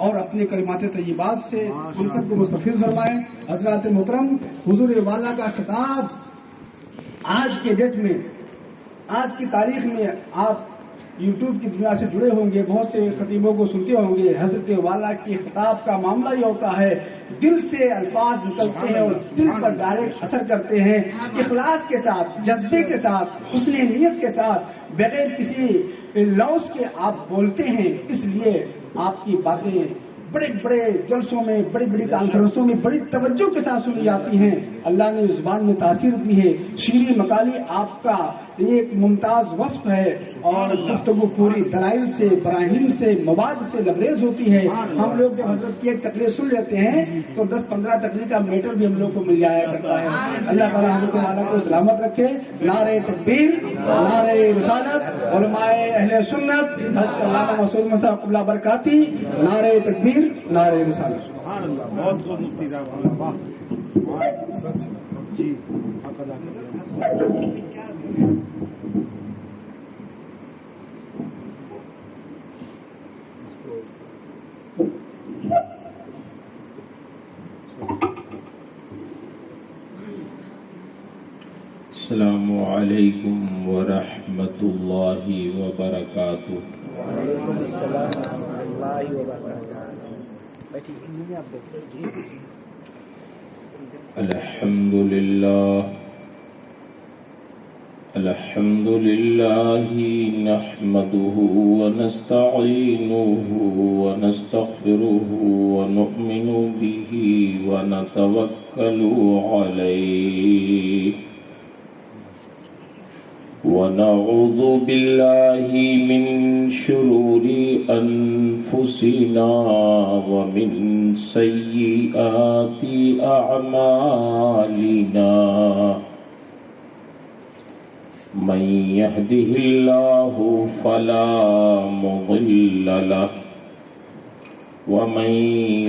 اور اپنے کلمات طیبات سے ہم سب کو مستفیض فرمائیں۔ حضرات محترم، حضور والا کا خطاب آج کے ڈیٹ میں، آج کی تاریخ میں آپ یوٹیوب کی دنیا سے جڑے ہوں گے، بہت سے خطیبوں کو سنتے ہوں گے۔ حضرت والا کے خطاب کا معاملہ یہ ہوتا ہے، دل سے الفاظ نکلتے ہیں اور دل پر ڈائریکٹ اثر کرتے ہیں، اخلاص کے ساتھ، جذبے کے ساتھ، حسن نیت کے ساتھ، بغیر کسی لوز کے آپ بولتے ہیں۔ اس لیے آپ کی باتیں بڑے بڑے جلسوں میں، بڑی بڑی کانفرنسوں میں بڑی توجہ کے ساتھ سنی جاتی ہیں۔ اللہ نے زبان میں تاثیر دی ہے، شیریں مقالی آپ کا ایک ممتاز وصف ہے، اور گفتگو پوری دلائل سے، براہین سے، مواد سے لبریز ہوتی ہے۔ ہم لوگ جب حضرت کی ایک تقریر سن لیتے ہیں تو 10-15 تقریر کا میٹر بھی ہم لوگ کو مل جایا کرتا ہے۔ اللہ تعالیٰ حضرت والا کو سلامت رکھے۔ نعرہ تکبیر، نعرہ رسالت، علماء اہل سنت، حضرت علامہ مسعود مصعب قبلہ برکاتی، نعرہ تکبیر، نعرہ رسالت۔ سبحان اللہ، بہت بہت مفتی صاحب، واہ سچ جی، حق ادا کریں۔ السلام علیکم ورحمۃ اللہ وبرکاتہ۔ وعلیکم السلام ورحمۃ اللہ وبرکاتہ۔ الحمد للہ نحمده ونستعینه ونستغفره ونؤمن به ونتوکل علیہ ونعوذ باللہ من شرور انفسنا ومن سیئات اعمالنا من يهده الله فلا مضل له ومن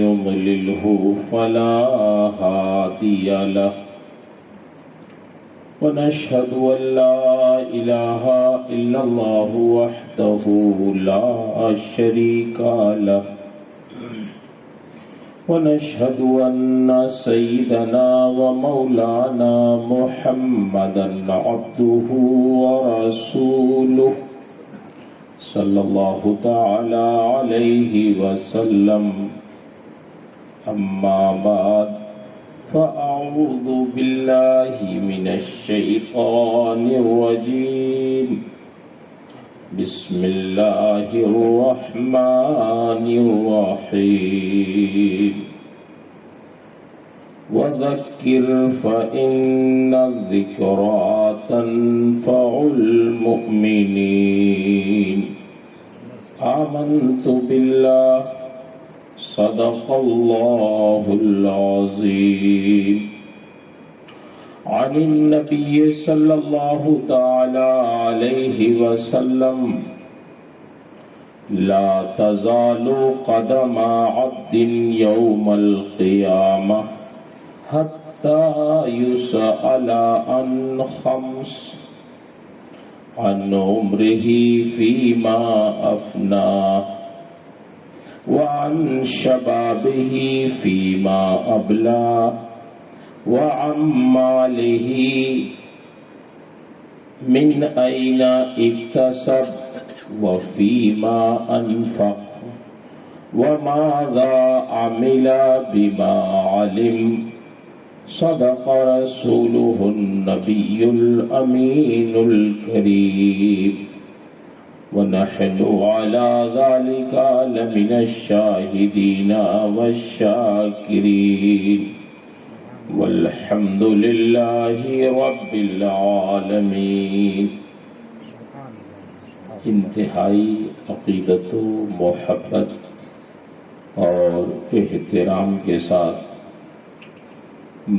يضلله فلا هادي له ونشهد أن لا إله إلا الله وحده لا شريك له ونشهد أن سيدنا ومولانا محمدا عبده ورسوله صلى الله تعالى عليه وسلم أما بعد فأعوذ بالله من الشيطان الرجيم بسم الله الرحمن الرحيم وذكر فإن الذكرى تنفع المؤمنين آمنت بالله صدق الله العظيم عن النبي صلى الله تعالى عليه وسلم لا تزال قدم عبد يوم القيامة حتى يسأل عن خمس عن عمره فيما أفناه وعن شبابه فيما أبلى وعن ماله من أين اكتسب وفيما أنفق وماذا عمل بما علم صدق رسوله النبي الأمين الكريم ونحن على ذلك لمن الشاهدين والشاكرين والحمد لله رب العالمین۔ انتہائی عقیدت و محبت اور احترام کے ساتھ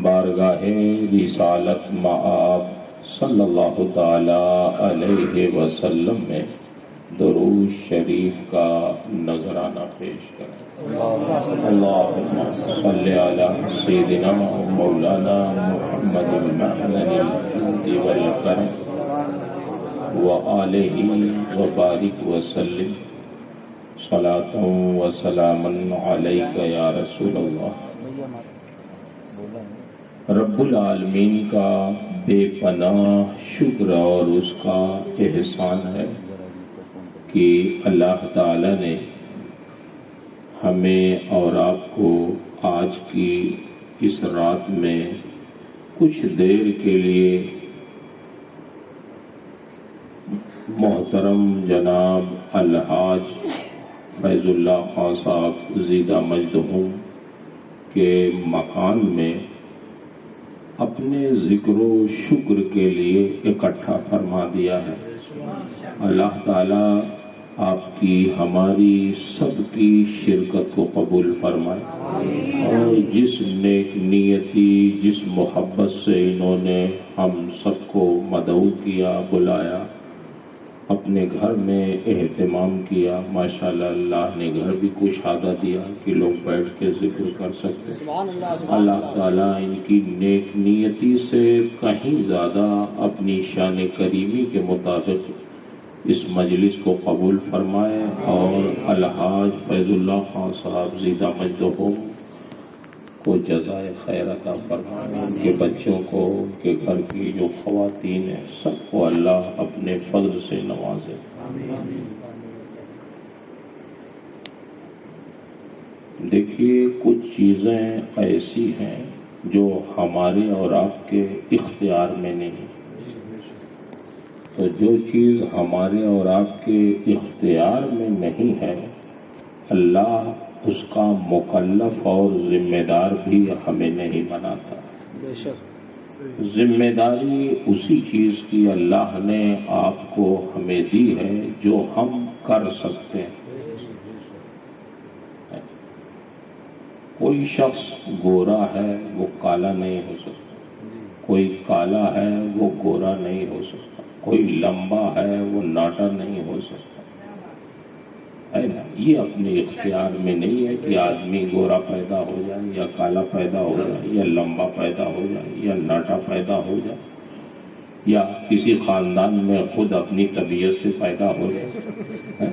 بارگاہ رسالت مآب صلی اللہ تعالی علیہ وسلم میں درود شریف کا نذرانہ پیش کریں۔ اللہم صلی علی سیدنا مولانا محمد المعدن الجود والکرم وآلہ وبارک وسلم صلاۃ و سلام علیک یا رسول اللہ۔ رب العالمین کا بے پناہ شکر اور اس کا احسان ہے کہ اللہ تعالی نے ہمیں اور آپ کو آج کی اس رات میں کچھ دیر کے لیے محترم جناب الحاج فیض اللہ خان صاحب زیدہ مجد ہوں کے مکان میں اپنے ذکر و شکر کے لیے اکٹھا فرما دیا ہے۔ اللہ تعالی آپ کی ہماری سب کی شرکت کو قبول فرمائے اور جس نیک نیتی جس محبت سے انہوں نے ہم سب کو مدعو کیا، بلایا، اپنے گھر میں اہتمام کیا، ماشاءاللہ اللہ نے گھر بھی کشادہ دیا کہ لوگ بیٹھ کے ذکر کر سکتے۔ اللہ تعالیٰ ان کی نیک نیتی سے کہیں زیادہ اپنی شان کریمی کے مطابق اس مجلس کو قبول فرمائے اور الحاج فیض اللہ خان صاحب زیدہ مجدہ کو جزائے خیر عطا فرمائے، ان کے بچوں کو، ان کے گھر کی جو خواتین ہیں سب کو اللہ اپنے فضل سے نوازے۔ دیکھیے کچھ چیزیں ایسی ہیں جو ہمارے اور آپ کے اختیار میں نہیں، تو جو چیز ہمارے اور آپ کے اختیار میں نہیں ہے اللہ اس کا مکلف اور ذمہ دار بھی ہمیں نہیں بناتا۔ ذمہ داری اسی چیز کی اللہ نے آپ کو ہمیں دی ہے جو ہم کر سکتے ہیں۔ کوئی شخص گورا ہے وہ کالا نہیں ہو سکتا، کوئی کالا ہے وہ گورا نہیں ہو سکتا، کوئی لمبا ہے وہ ناٹا نہیں ہو سکتا، ہے نا؟ یہ اپنے اختیار میں نہیں ہے کہ آدمی گورا پیدا ہو جائے یا کالا پیدا ہو جائے یا لمبا پیدا ہو جائے یا ناٹا پیدا ہو جائے یا کسی خاندان میں خود اپنی طبیعت سے پیدا ہو جائے۔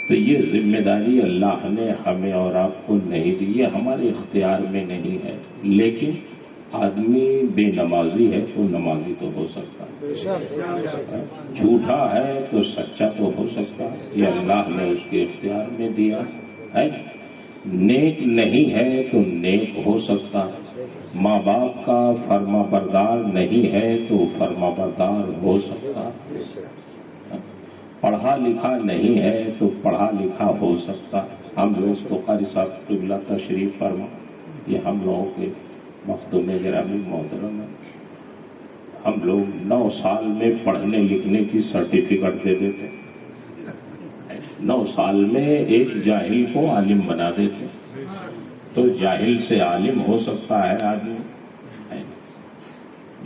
تو یہ ذمہ داری اللہ نے ہمیں اور آپ کو نہیں دی، یہ ہمارے اختیار میں نہیں ہے۔ لیکن آدمی بے نمازی ہے تو نمازی تو ہو سکتا ہے، جھوٹا ہے تو سچا تو ہو سکتا ہے، یہ اللہ نے اس کے اختیار میں دیا ہے۔ نیک نہیں ہے تو نیک ہو سکتا ہے، ماں باپ کا فرما بردار نہیں ہے تو فرما بردار ہو سکتا ہے، پڑھا لکھا نہیں ہے تو پڑھا لکھا ہو سکتا ہے۔ ہم لوگ تو قاری صاحب قبلہ تشریف فرما، یہ ہم لوگوں کے مخدوم گرامی محترم ہے، ہم لوگ 9 سال میں پڑھنے لکھنے کی سرٹیفکیٹ دے دیتے، 9 سال میں ایک جاہل کو عالم بنا دیتے، تو جاہل سے عالم ہو سکتا ہے آدمی،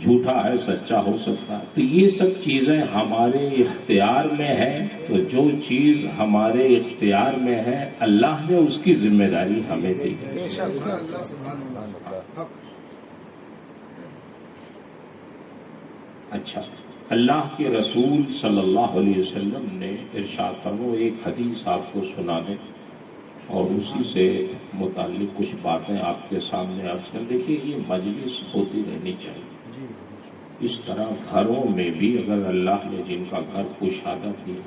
جھوٹا ہے سچا ہو سکتا ہے۔ تو یہ سب چیزیں ہمارے اختیار میں ہے، تو جو چیز ہمارے اختیار میں ہے اللہ نے اس کی ذمہ داری ہمیں دی ہے۔ اچھا، اللہ کے رسول صلی اللہ علیہ وسلم نے ارشاد فرمایا، ایک حدیث آپ کو سنا دیں اور اسی سے متعلق کچھ باتیں آپ کے سامنے عرض کر۔ دیکھیے یہ مجلس ہوتی رہنی چاہیے، اس طرح گھروں میں بھی اگر اللہ نے جن کا گھر کشادہ کیا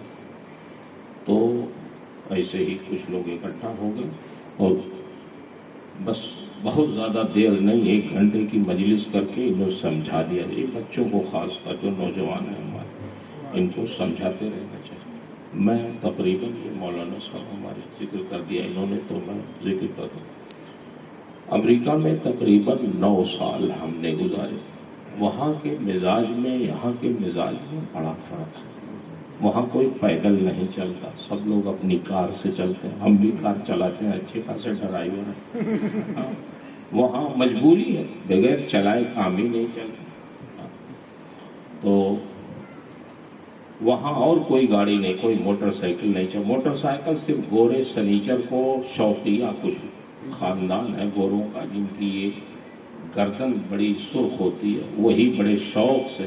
تو ایسے ہی کچھ لوگ اکٹھا ہو گئے اور بس بہت زیادہ دیر نہیں، 1 گھنٹے کی مجلس کر کے انہیں سمجھا دیا جائے، بچوں کو خاص کر جو نوجوان ہیں ہمارے، ان کو سمجھاتے رہنا چاہیے۔ میں تقریباً یہ مولانا صاحب ہمارے ذکر کر دیا انہوں نے، تو میں ذکر کر دوں۔ امریکہ میں تقریباً 9 سال ہم نے گزارے، وہاں کے مزاج میں یہاں کے مزاج میں بڑا فرق ہے۔ وہاں کوئی پیدل نہیں چلتا، سب لوگ اپنی کار سے چلتے ہیں، ہم بھی کار چلاتے ہیں، اچھے خاصے ڈرائیور ہیں۔ وہاں مجبوری ہے، بغیر چلائے کام ہی نہیں چلتا۔ تو وہاں اور کوئی گاڑی نہیں، کوئی موٹر سائیکل نہیں چلتا، موٹر سائیکل صرف گورے سنیچر کو شوقیہ کچھ خاندان ہے گوروں کا جن کی یہ گردن بڑی سرخ ہوتی ہے، وہی بڑے شوق سے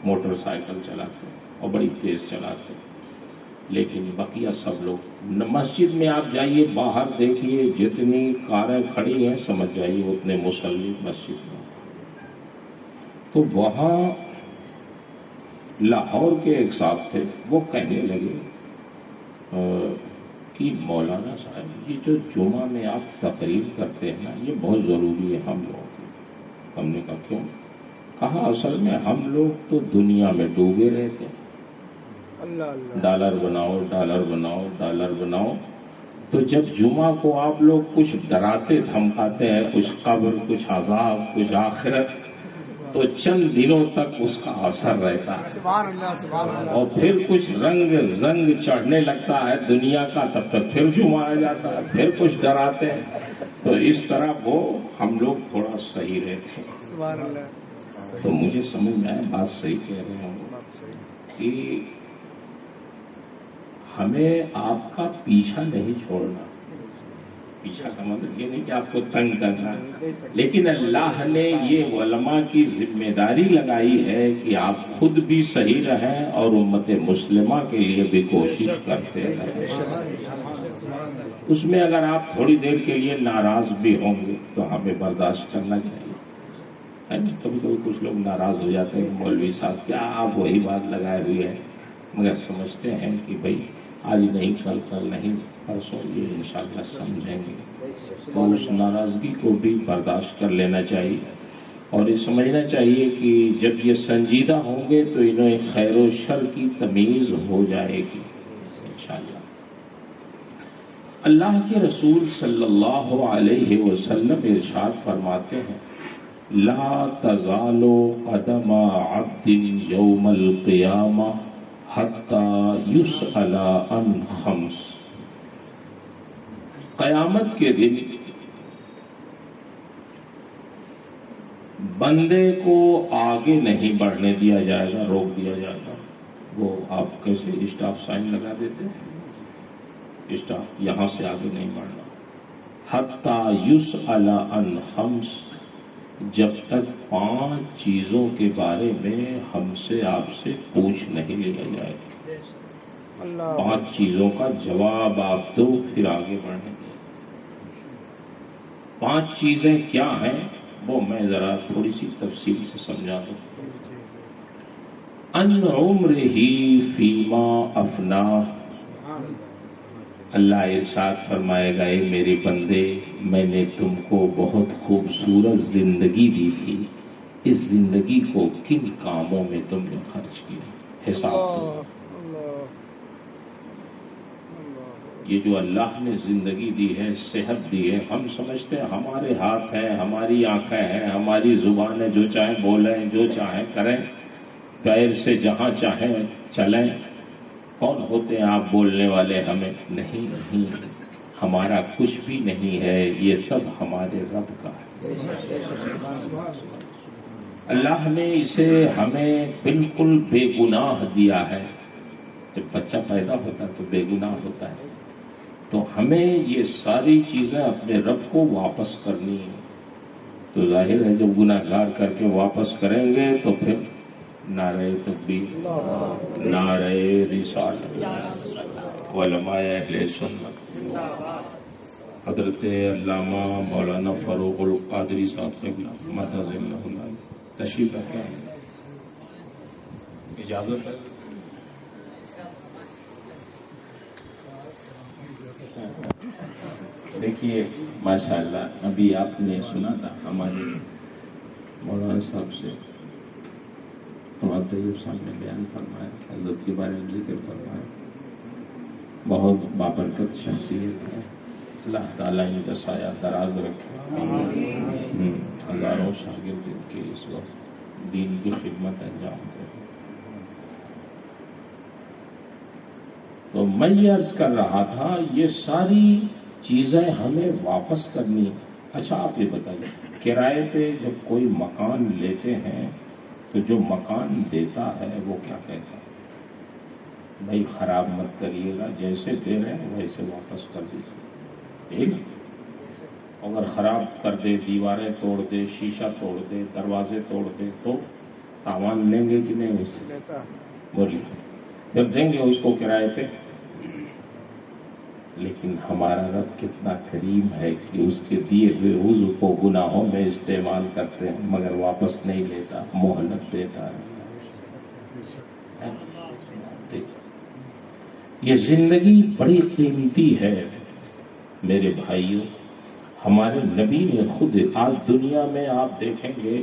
موٹر سائیکل چلاتے ہیں اور بڑی تیز چلاتے ہیں۔ لیکن بقیہ سب لوگ مسجد میں آپ جائیے، باہر دیکھیے جتنی کاریں کھڑی ہیں سمجھ جائیے اتنے مصلی مسجد میں. تو وہاں لاہور کے ایک صاحب تھے، وہ کہنے لگے کہ مولانا صاحب یہ جو جمعہ میں آپ تقریر کرتے ہیں نا یہ بہت ضروری ہے ہم لوگوں کو. ہم نے کہا کیوں؟ کہا اصل میں ہم لوگ تو دنیا میں ڈوبے رہتے ہیں، ڈالر بناؤ ڈالر بناؤ ڈالر بناؤ. تو جب جمعہ کو آپ لوگ کچھ ڈراتے دھمکاتے ہیں، کچھ قبر، کچھ عذاب، کچھ آخرت، تو چند دنوں تک اس کا اثر رہتا ہے اور پھر کچھ رنگ زنگ چڑھنے لگتا ہے دنیا کا، تب تک پھر جمعہ آ جاتا ہے، پھر کچھ ڈراتے ہیں. تو اس طرح وہ ہم لوگ تھوڑا صحیح رہتے ہیں. تو مجھے سمجھ میں آیا بات صحیح کہہ رہے ہیں کہ ہمیں آپ کا پیچھا نہیں چھوڑنا. پیچھا کا مطلب یہ نہیں کہ آپ کو تنگ کرنا، لیکن اللہ نے یہ علماء کی ذمہ داری لگائی ہے کہ آپ خود بھی صحیح رہیں اور امت مسلمہ کے لیے بھی کوشش کرتے رہیں. اس میں اگر آپ تھوڑی دیر کے لیے ناراض بھی ہوں گے تو ہمیں برداشت کرنا چاہیے. کبھی کبھی کچھ لوگ ناراض ہو جاتے ہیں، مولوی صاحب کیا آپ وہی بات لگائے ہوئے ہیں، مگر سمجھتے ہیں کہ بھائی آج نہیں کل نہیں پرسوں یہ انشاءاللہ سمجھیں گے. تو اس ناراضگی کو بھی برداشت کر لینا چاہیے اور یہ سمجھنا چاہیے کہ جب یہ سنجیدہ ہوں گے تو انہیں خیر و شر کی تمیز ہو جائے گی انشاءاللہ. اللہ کے رسول صلی اللہ علیہ وسلم ارشاد فرماتے ہیں لا تزال قدم عبد یوم القیامہ حتی یسأل عن خمس. قیامت کے دن بندے کو آگے نہیں بڑھنے دیا جائے گا، روک دیا جائے گا. وہ آپ کیسے اسٹاپ سائن لگا دیتے ہیں، اسٹاپ یہاں سے آگے نہیں بڑھنا. حتی یسأل عن خمس، جب تک 5 چیزوں کے بارے میں ہم سے آپ سے پوچھ نہیں لیا جائے گا. 5 چیزوں کا جواب آپ دو پھر آگے بڑھیں گے. 5 چیزیں کیا ہیں وہ میں ذرا تھوڑی سی تفصیل سے سمجھا دوں. ان عمرہ فیما افناہ، اللہ ارشاد فرمائے گا اے میرے بندے میں نے تم کو بہت خوبصورت زندگی دی تھی، اس زندگی کو کن کاموں میں تم نے خرچ کیا، حساب. یہ جو اللہ نے زندگی دی ہے، صحت دی ہے، ہم سمجھتے ہیں ہمارے ہاتھ ہیں، ہماری آنکھیں ہیں، ہماری زبان ہے، جو چاہیں بولیں، جو چاہیں کریں، پیر سے جہاں چاہیں چلیں. کون ہوتے ہیں آپ بولنے والے؟ ہمیں نہیں، ہمارا کچھ بھی نہیں ہے، یہ سب ہمارے رب کا ہے. اللہ نے اسے ہمیں بالکل بے گناہ دیا ہے. جب بچہ پیدا ہوتا ہے تو بے گناہ ہوتا ہے، تو ہمیں یہ ساری چیزیں اپنے رب کو واپس کرنی ہے. تو ظاہر ہے جب گناہگار کر کے واپس کریں گے تو پھر نعرہ تکبیر، نعرہ رسالت، علماء اہل سنت، حضرت علامہ مولانا فاروق القادری صاحب قبلہ مدد اللہ تشریف رکھیں. اجازت ہے؟ دیکھیے ماشاءاللہ ابھی آپ نے سنا تھا ہمارے مولانا صاحب سے، طیب صاحب نے بیان فرمایا، حضرت کے بارے میں ذکر فرمایا. بہت بابرکت شخصیت ہے، اللہ تعالیٰ ان کا سایہ دراز رکھے. ہزاروں شاگرد کے اس وقت دین کی خدمت انجام دے. تو میں یہ عرض کر رہا تھا یہ ساری چیزیں ہمیں واپس کرنی. اچھا آپ یہ بتائیے، کرائے پہ جب کوئی مکان لیتے ہیں تو جو مکان دیتا ہے وہ کیا کہتا ہے؟ بھائی خراب مت کریے گا، جیسے دے رہے ہیں ویسے واپس کر دیجیے. ٹھیک، اگر خراب کر دے، دیواریں توڑ دے، شیشہ توڑ دے، دروازے توڑ دے تو تاوان لیں گے کہ نہیں؟ اس سے بولیے، جب دیں گے اس کو کرائے پہ لیکن ہمارا رب کتنا کریم ہے کہ اس کے دیے ہوئے عضو کو گناہوں میں استعمال کرتے ہیں مگر واپس نہیں لیتا، مہلت دیتا ہے۔ یہ زندگی بڑی قیمتی ہے میرے بھائیوں۔ ہمارے نبی نے خود آج دنیا میں آپ دیکھیں گے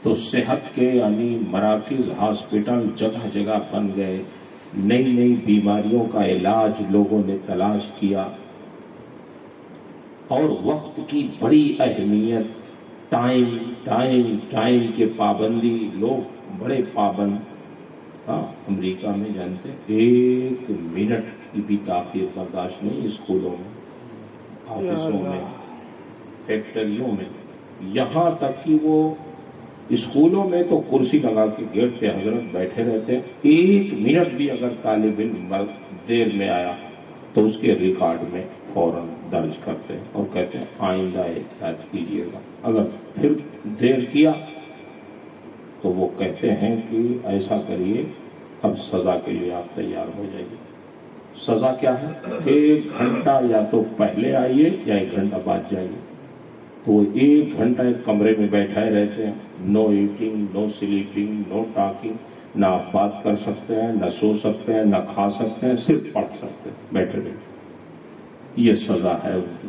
تو صحت کے یعنی مراکز، ہاسپٹل جگہ جگہ بن گئے، نئی نئی بیماریوں کا علاج لوگوں نے تلاش کیا، اور وقت کی بڑی اہمیت، ٹائم کے پابندی، لوگ بڑے پابند۔ ہاں، امریکہ میں جانتے 1 منٹ کی بھی تاخیر برداشت نہیں، اسکولوں میں، آفسوں میں، فیکٹریوں میں، یہاں تک کہ وہ اسکولوں میں تو کرسی لگا کے گیٹ پہ حضرت بیٹھے رہتے ہیں، 1 منٹ بھی اگر طالب علم دیر میں آیا تو اس کے ریکارڈ میں فوراً درج کرتے ہیں اور کہتے ہیں آئندہ احتیاط کیجیے گا، اگر پھر دیر کیا تو وہ کہتے ہیں کہ ایسا کریے اب سزا کے لیے آپ تیار ہو جائیے۔ سزا کیا ہے؟ 1 گھنٹہ یا تو پہلے آئیے یا 1 گھنٹہ بعد جائیے۔ تو وہ 1 گھنٹہ ایک کمرے میں بیٹھائے رہتے ہیں، نو ایٹنگ، نو سلیپنگ، نو ٹاکنگ، نہ آپ بات کر سکتے ہیں، نہ سو سکتے ہیں، نہ کھا سکتے ہیں، صرف پڑھ سکتے ہیں بیٹھے بیٹھے۔ یہ سزا ہے ان کی۔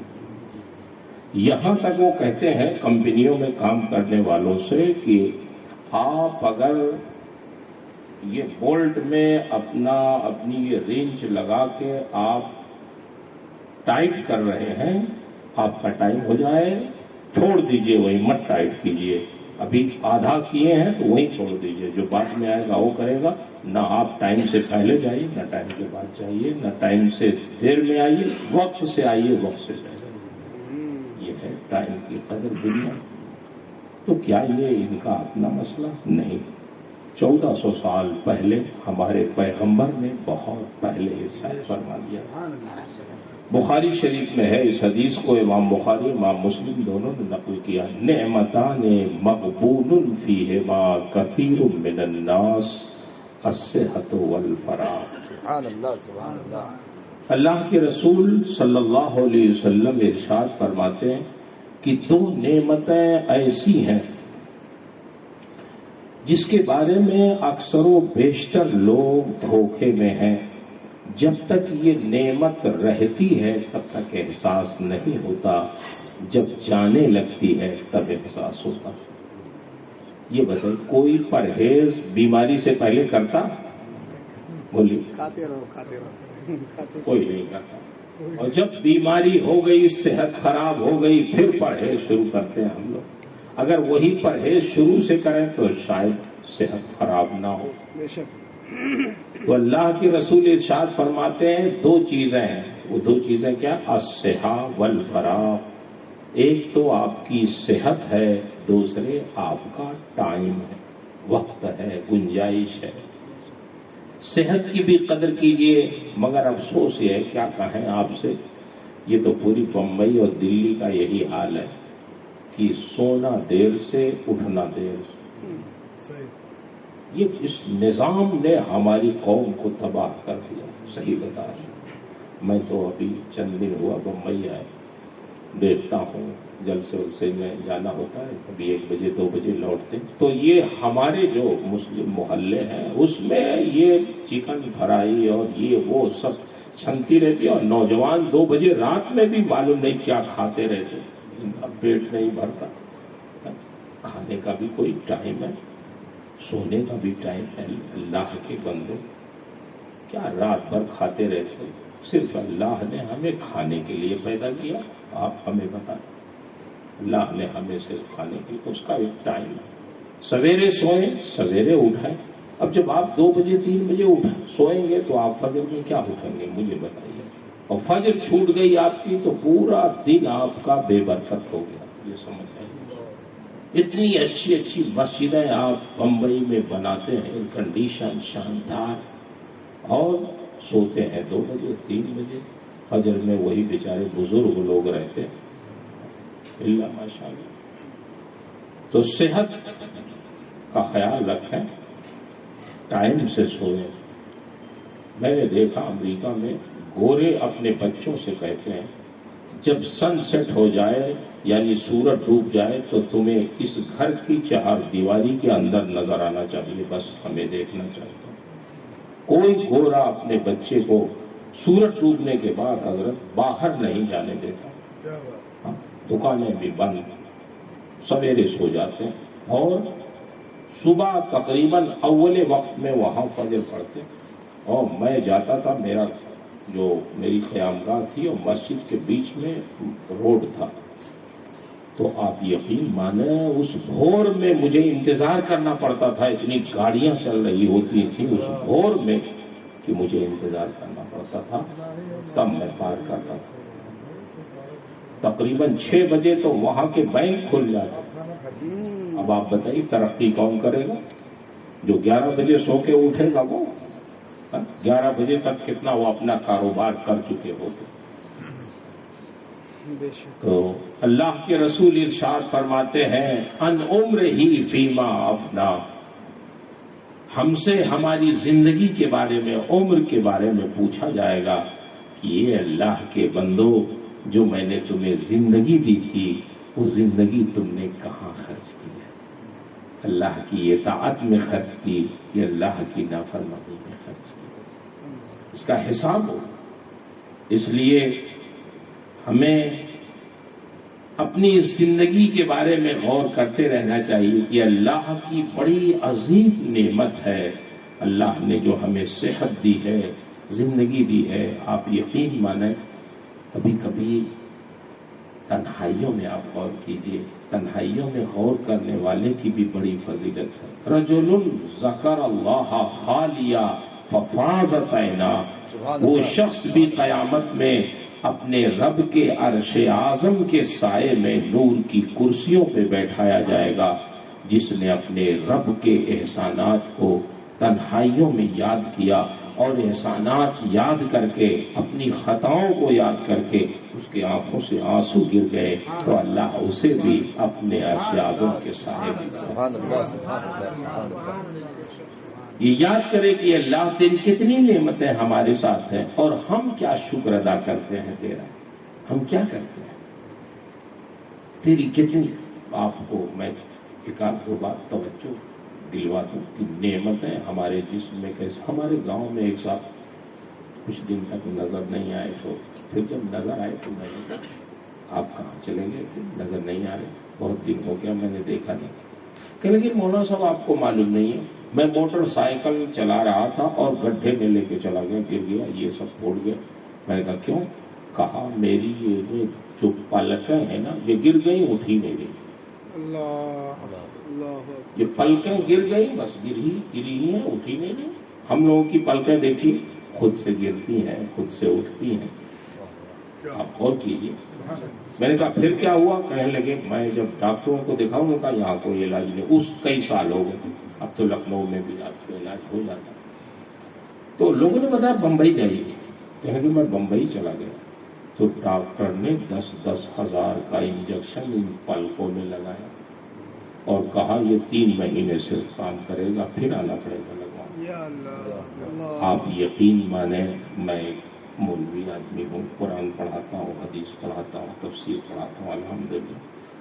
یہاں تک وہ کہتے ہیں کمپنیوں میں کام کرنے والوں سے کہ آپ اگر یہ بولٹ میں اپنی یہ رینچ لگا کے آپ ٹائٹ کر رہے ہیں، آپ کا ٹائم ہو جائے چھوڑ دیجئے، وہی مت ٹائٹ کیجئے، ابھی آدھا کیے ہیں تو وہیں چھوڑ دیجئے، جو بعد میں آئے گا وہ کرے گا۔ نہ آپ ٹائم سے پہلے جائیے، نہ ٹائم کے بعد جائیے، نہ ٹائم سے دیر میں آئیے، وقت سے آئیے، وقت سے جائیے۔ یہ ہے ٹائم کی قدر دنیا۔ تو کیا یہ ان کا اپنا مسئلہ نہیں؟ 1400 سال پہلے ہمارے پیغمبر نے بہت پہلے اس شاید فرما دیا۔ بخاری شریف میں ہے، اس حدیث کو امام بخاری امام مسلم دونوں نے نقل کیا، نعمتان مغبون فیہما کثیر من الناس الصحۃ والفراغ۔ سبحان اللہ، سبحان اللہ۔ اللہ کے رسول صلی اللہ علیہ وسلم ارشاد فرماتے ہیں کہ 2 نعمتیں ایسی ہیں جس کے بارے میں اکثر و بیشتر لوگ دھوکے میں ہیں۔ جب تک یہ نعمت رہتی ہے تب تک احساس نہیں ہوتا، جب جانے لگتی ہے تب احساس ہوتا۔ یہ بتائیے کوئی پرہیز بیماری سے پہلے کرتا؟ بولیے، کھاتے رہو۔ کوئی نہیں کرتا، اور جب بیماری ہو گئی، صحت خراب ہو گئی، پھر پرہیز شروع کرتے ہیں ہم لوگ۔ اگر وہی پرہیز شروع سے کریں تو شاید صحت خراب نہ ہو۔ تو اللہ کے رسول ارشاد فرماتے ہیں 2 چیزیں ہیں، وہ 2 چیزیں کیا؟ الصحۃ والفراغ۔ ایک تو آپ کی صحت ہے، دوسرے آپ کا ٹائم ہے، وقت ہے، گنجائش ہے۔ صحت کی بھی قدر کیجئے، مگر افسوس یہ ہے کیا کہیں آپ سے، یہ تو پوری بمبئی اور دلی کا یہی حال ہے کہ سونا دیر سے، اٹھنا دیر سے۔ یہ اس نظام نے ہماری قوم کو تباہ کر دیا، صحیح بتا رہا ہوں۔ میں تو ابھی چند دن ہوا بمبئی آئے، دیکھتا ہوں جلسے سے میں جانا ہوتا ہے، کبھی 1 بجے 2 بجے لوٹتے، تو یہ ہمارے جو مسلم محلے ہیں اس میں یہ چکن فرائی اور یہ وہ سب چھنتی رہتی ہے، اور نوجوان 2 بجے رات میں بھی معلوم نہیں کیا کھاتے رہتے، ان کا پیٹ نہیں بھرتا۔ کھانے کا بھی کوئی ٹائم ہے، سونے کا بھی ٹائم ہے۔ اللہ کے بندے کیا رات بھر کھاتے رہتے؟ صرف اللہ نے ہمیں کھانے کے لیے پیدا کیا، آپ ہمیں بتائیں۔ اللہ نے ہمیں صرف کھانے کے لیے، اس کا ایک ٹائم ہے۔ سویرے سوئیں، سویرے اٹھیں۔ اب جب آپ 2 بجے 3 بجے سوئیں گے تو آپ فجر میں کیا اٹھیں گے مجھے بتائیے، اور فجر چھوٹ گئی آپ کی تو پورا دن آپ کا بے برکت ہو گیا، یہ سمجھ آئیے۔ اتنی اچھی اچھی مسجدیں آپ بمبئی میں بناتے ہیں، کنڈیشن شاندار، اور سوتے ہیں 2 بجے 3 بجے، فجر میں وہی بیچارے بزرگ لوگ رہتے ہیں، اللہ ماشاء اللہ۔ تو صحت کا خیال رکھیں، ٹائم سے سوئیں۔ میں نے دیکھا امریکہ میں گورے اپنے بچوں سے کہتے ہیں جب سن سیٹ ہو جائے یعنی سورج ڈوب جائے تو تمہیں اس گھر کی چہار دیواری کے اندر نظر آنا چاہیے، بس ہمیں دیکھنا چاہیے۔ کوئی گورا اپنے بچے کو سورج ڈوبنے کے بعد حضرت باہر نہیں جانے دیتا، دکانیں بھی بند، سویرے سو جاتے ہیں اور صبح تقریباً اول وقت میں وہاں فجر پڑھتے، اور میں جاتا تھا، میری قیامگاہ تھی اور مسجد کے بیچ میں روڈ تھا، تو آپ یقین مانیں اس بھور میں مجھے انتظار کرنا پڑتا تھا، اتنی گاڑیاں چل رہی ہوتی تھیں اس بھور میں کہ مجھے انتظار کرنا پڑتا تھا، تب میں پار کرتا تھا۔ تقریباً 6 بجے تو وہاں کے بینک کھل جاتے۔ اب آپ بتائیے ترقی کون کرے گا؟ جو 11 بجے سو کے اٹھے گا وہ 11 بجے تک کتنا وہ اپنا کاروبار کر چکے ہوتے۔ تو اللہ کے رسول ارشاد فرماتے ہیں ان عمر ہی فیما افنا، ہم سے ہماری زندگی کے بارے میں، عمر کے بارے میں پوچھا جائے گا کہ یہ اللہ کے بندو جو میں نے تمہیں زندگی دی تھی وہ زندگی تم نے کہاں خرچ کی ہے؟ اللہ کی اطاعت میں خرچ کی یا اللہ کی نافرمانی میں خرچ کی؟ اس کا حساب ہو۔ اس لیے ہمیں اپنی زندگی کے بارے میں غور کرتے رہنا چاہیے کہ اللہ کی بڑی عظیم نعمت ہے، اللہ نے جو ہمیں صحت دی ہے، زندگی دی ہے۔ آپ یقین مانیں کبھی کبھی تنہائیوں میں آپ غور کیجئے، تنہائیوں میں غور کرنے والے کی بھی بڑی فضیلت ہے۔ رجل ذکر اللہ خالیا ففاضت عینا، وہ شخص بھی قیامت میں اپنے رب کے عرش اعظم کے سائے میں نور کی کرسیوں پہ بیٹھایا جائے گا، جس نے اپنے رب کے احسانات کو تنہائیوں میں یاد کیا، اور احسانات یاد کر کے اپنی خطاؤں کو یاد کر کے اس کی آنکھوں سے آنسو گر گئے تو اللہ اسے بھی اپنے عرش اعظم کے سائے میں سبحان اللہ سبحان اللہ سبحان اللہ۔ یہ یاد کرے کہ اللہ تیری کتنی نعمتیں ہمارے ساتھ ہیں اور ہم کیا شکر ادا کرتے ہیں تیرا، ہم کیا کرتے ہیں، تیری کتنی۔ آپ کو میں ایک آدھ دو بات توجہ دلواتا ہوں کہ نعمتیں ہمارے جسم میں کیسے۔ ہمارے گاؤں میں ایک ساتھ کچھ دن تک نظر نہیں آئے، تو پھر جب نظر آئے تو میں آپ کہاں چلیں گے، نظر نہیں آ رہے، بہت دن ہو گیا میں نے دیکھا نہیں۔ کہ لیکن مولانا صاحب آپ کو معلوم نہیں ہے، میں موٹر سائیکل چلا رہا تھا اور گڈھے میں لے کے چلا گیا، گر گیا، یہ سب پھوڑ گیا۔ میں نے کہا کیوں؟ کہا میری یہ جو پلکیں ہیں نا یہ گر گئی، اٹھی نہیں گئی، یہ پلکیں گر گئی، بس گری ہی ہیں، اٹھی نہیں گئی۔ ہم لوگوں کی پلکیں دیکھیے خود سے گرتی ہیں، خود سے اٹھتی ہیں، آپ غور کیجیے۔ میں نے کہا پھر کیا ہوا؟ کہنے لگے میں جب ڈاکٹروں کو دکھاؤں گا یہاں کوئی علاج نہیں، اس کئی سال ہو گئے، اب تو لکھنؤ میں بھی آپ کو علاج ہو جاتا۔ تو لوگوں نے بتایا بمبئی جائیے، کہنے کہ میں بمبئی چلا گیا تو ڈاکٹر نے 10 ہزار کا انجیکشن ان پلکوں میں لگایا اور کہا یہ 3 مہینے صرف کام کرے گا، پھر آنا پڑے گا لگوانا۔ آپ یقین مانیں میں مولوی آدمی ہوں، قرآن پڑھاتا ہوں، حدیث پڑھاتا ہوں، تفسیر پڑھاتا ہوں الحمدللہ،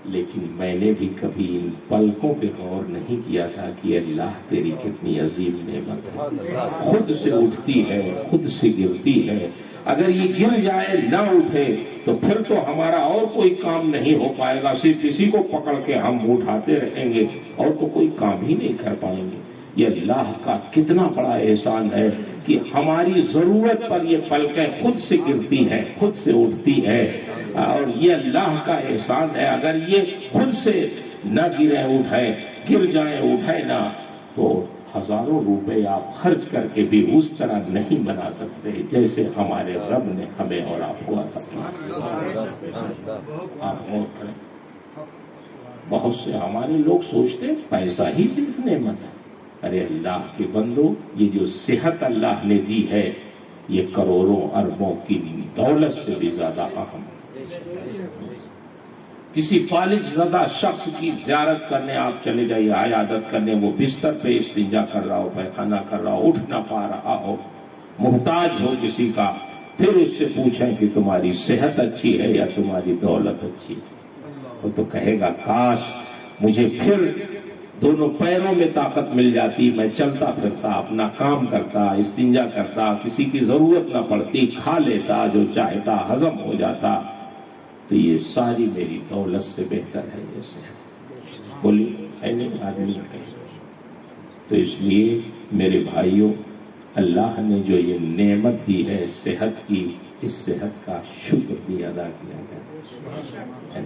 لیکن میں نے بھی کبھی ان پلکوں پہ غور نہیں کیا تھا کہ اللہ تیری کتنی عظیم نعمت ہے، خود سے اٹھتی ہے، خود سے گرتی ہے۔ اگر یہ گر جائے نہ اٹھے تو پھر تو ہمارا اور کوئی کام نہیں ہو پائے گا، صرف اسی کو پکڑ کے ہم اٹھاتے رہیں گے اور تو کوئی کام ہی نہیں کر پائیں گے۔ یہ اللہ کا کتنا بڑا احسان ہے کہ ہماری ضرورت پر یہ پلکیں خود سے گرتی ہیں، خود سے اٹھتی ہیں، اور یہ اللہ کا احسان ہے۔ اگر یہ خود سے نہ گریں اٹھیں، گر جائیں اٹھیں نہ، تو ہزاروں روپے آپ خرچ کر کے بھی اس طرح نہیں بنا سکتے جیسے ہمارے رب نے ہمیں اور آپ کو عطا کیا۔ آپ غور کریں، بہت سے ہمارے لوگ سوچتے ہیں پیسہ ہی صرف نعمت ہے، ارے اللہ کے بندو یہ جو صحت اللہ نے دی ہے یہ کروڑوں اربوں کی دولت سے بھی زیادہ اہم ہے۔ کسی فالج زدہ شخص کی زیارت کرنے آپ چلے جائیے، عیادت کرنے، وہ بستر پہ استنجا کر رہا ہو، پیخانہ کر رہا ہو، اٹھ نہ پا رہا ہو، محتاج ہو کسی کا، پھر اس سے پوچھیں کہ تمہاری صحت اچھی ہے یا تمہاری دولت اچھی ہے، وہ تو کہے گا کاش مجھے پھر دونوں پیروں میں طاقت مل جاتی، میں چلتا پھرتا، اپنا کام کرتا، استنجا کرتا، کسی کی ضرورت نہ پڑتی، کھا لیتا جو چاہتا، ہضم ہو جاتا، تو یہ ساری میری دولت سے بہتر ہے یہ صحت۔ بولی ہے نہیں آدمی کہیں۔ تو اس لیے میرے بھائیوں، اللہ نے جو یہ نعمت دی ہے صحت کی، اس صحت کا شکر بھی ادا کیا جائے۔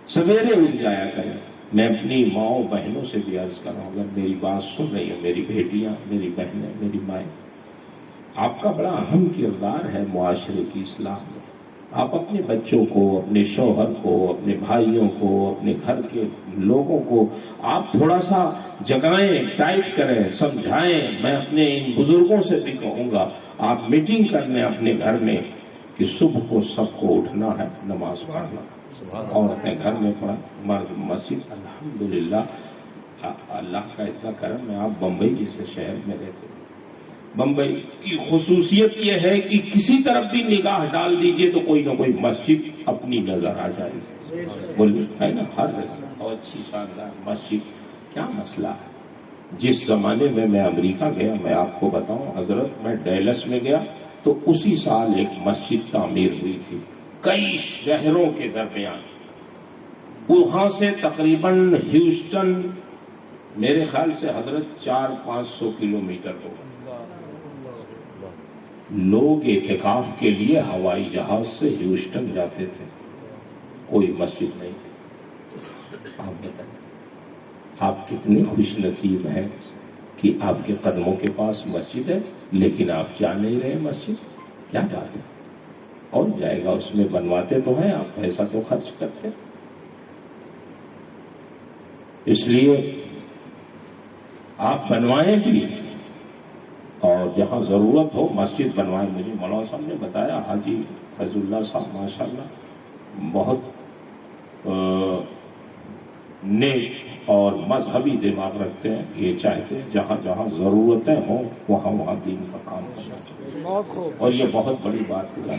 سویرے اٹھ جایا کریں۔ میں اپنی ماؤں بہنوں سے بھی عرض کر رہا ہوں، اگر میری بات سن رہی ہیں میری بیٹیاں، میری بہنیں، میری مائیں، آپ کا بڑا اہم کردار ہے معاشرے کی اصلاح میں۔ آپ اپنے بچوں کو، اپنے شوہر کو، اپنے بھائیوں کو، اپنے گھر کے لوگوں کو آپ تھوڑا سا جگائیں، ٹائٹ کریں، سمجھائیں۔ میں اپنے ان بزرگوں سے بھی کہوں گا، آپ میٹنگ کر لیں اپنے گھر میں کہ صبح کو سب کو اٹھنا ہے، نماز پڑھنا، اور اپنے گھر میں پڑھا، مرد مسجد۔ الحمدللہ اللہ کا اتنا کرم ہے، آپ بمبئی جیسے شہر میں رہتے ہیں۔ بمبئی کی خصوصیت یہ ہے کہ کسی طرف بھی نگاہ ڈال دیجئے تو کوئی نہ کوئی مسجد اپنی نظر آ جائے گی، بولیے ہے نا، ہر بہت اچھی شاندار مسجد۔ کیا مسئلہ ہے؟ جس زمانے میں میں امریکہ گیا، میں آپ کو بتاؤں حضرت، میں ڈیلس میں گیا تو اسی سال ایک مسجد تعمیر ہوئی تھی کئی شہروں کے درمیان۔ وہاں سے تقریباً ہیوسٹن میرے خیال سے حضرت 400-500 کلومیٹر ہوگا۔ لوگ اعتکاف کے لیے ہوائی جہاز سے ہیوسٹن جاتے تھے، کوئی مسجد نہیں تھی۔ آپ بتائیں، آپ کتنے خوش نصیب ہیں کہ آپ کے قدموں کے پاس مسجد ہے، لیکن آپ جا نہیں رہے مسجد۔ کیا بات ہے؟ اور جائے گا، اس میں بنواتے تو ہیں، آپ پیسہ تو خرچ کرتے۔ اس لیے آپ بنوائیں بھی، اور جہاں ضرورت ہو مسجد بنوائیں۔ مجھے مولانا صاحب نے بتایا، حاجی فیض اللہ صاحب ماشاءاللہ بہت نیک اور مذہبی دماغ رکھتے ہیں، یہ چاہتے ہیں جہاں جہاں ضرورتیں ہوں وہاں وہاں دین کا کام ہونا چاہیے، اور یہ بہت بڑی بات ہے۔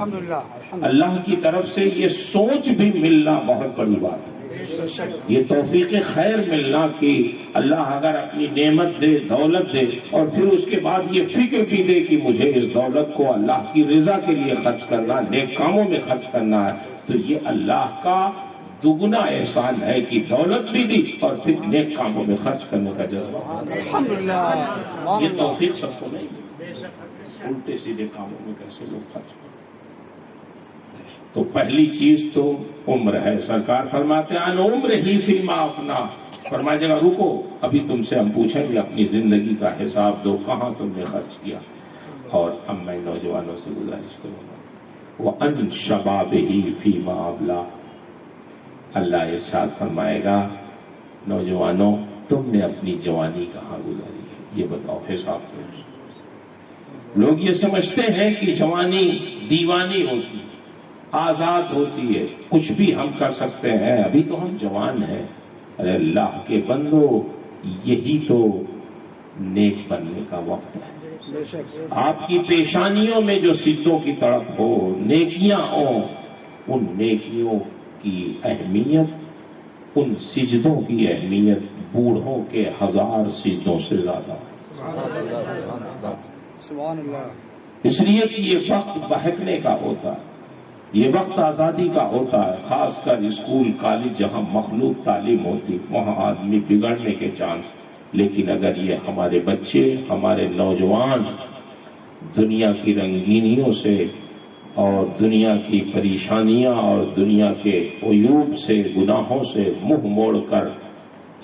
اللہ کی طرف سے یہ سوچ بھی ملنا بہت بڑی بات ہے، یہ توفیق خیر ملنا کہ اللہ اگر اپنی نعمت دے، دولت دے، اور پھر اس کے بعد یہ فکر بھی دے کہ مجھے اس دولت کو اللہ کی رضا کے لیے خرچ کرنا، نیک کاموں میں خرچ کرنا ہے، تو یہ اللہ کا دگنا احسان ہے کہ دولت بھی دی اور پھر نیک کاموں میں خرچ کرنے کا جذبہ۔ یہ توفیق سب کو نہیں، الٹے سیدھے کاموں میں کیسے لوگ خرچ کریں۔ تو پہلی چیز تو عمر ہے۔ سرکار فرماتے ہیں عمر ہی فیما اپنا، فرمائے جگہ رکو، ابھی تم سے ہم پوچھیں گے اپنی زندگی کا حساب دو، کہاں تم نے خرچ کیا۔ اور اب میں نوجوانوں سے گزارش کروں گا، وَأَن شَبَابِهِ فِيمَا أَبْلَىٰ، اللہ ارشاد فرمائے گا نوجوانوں تم نے اپنی جوانی کہاں گزاری ہے، یہ بتاؤ حساب سے۔ لوگ یہ سمجھتے ہیں کہ جوانی دیوانی ہوتی، آزاد ہوتی ہے، کچھ بھی ہم کر سکتے ہیں، ابھی تو ہم جوان ہیں۔ ارے اللہ کے بندو، یہی تو نیک بننے کا وقت ہے۔ آپ کی پیشانیوں میں جو سجدوں کی تڑپ ہو، نیکیاں ہوں، ان نیکیوں کی اہمیت، ان سجدوں کی اہمیت بوڑھوں کے 1000 سجدوں سے زیادہ ہے۔ اس لیے کہ یہ وقت بہکنے کا ہوتا ہے، یہ وقت آزادی کا ہوتا ہے، خاص کر اسکول کالج جہاں مخلوط تعلیم ہوتی وہاں آدمی بگڑنے کے چانس۔ لیکن اگر یہ ہمارے بچے، ہمارے نوجوان دنیا کی رنگینیوں سے اور دنیا کی پریشانیاں اور دنیا کے عیوب سے، گناہوں سے منہ موڑ کر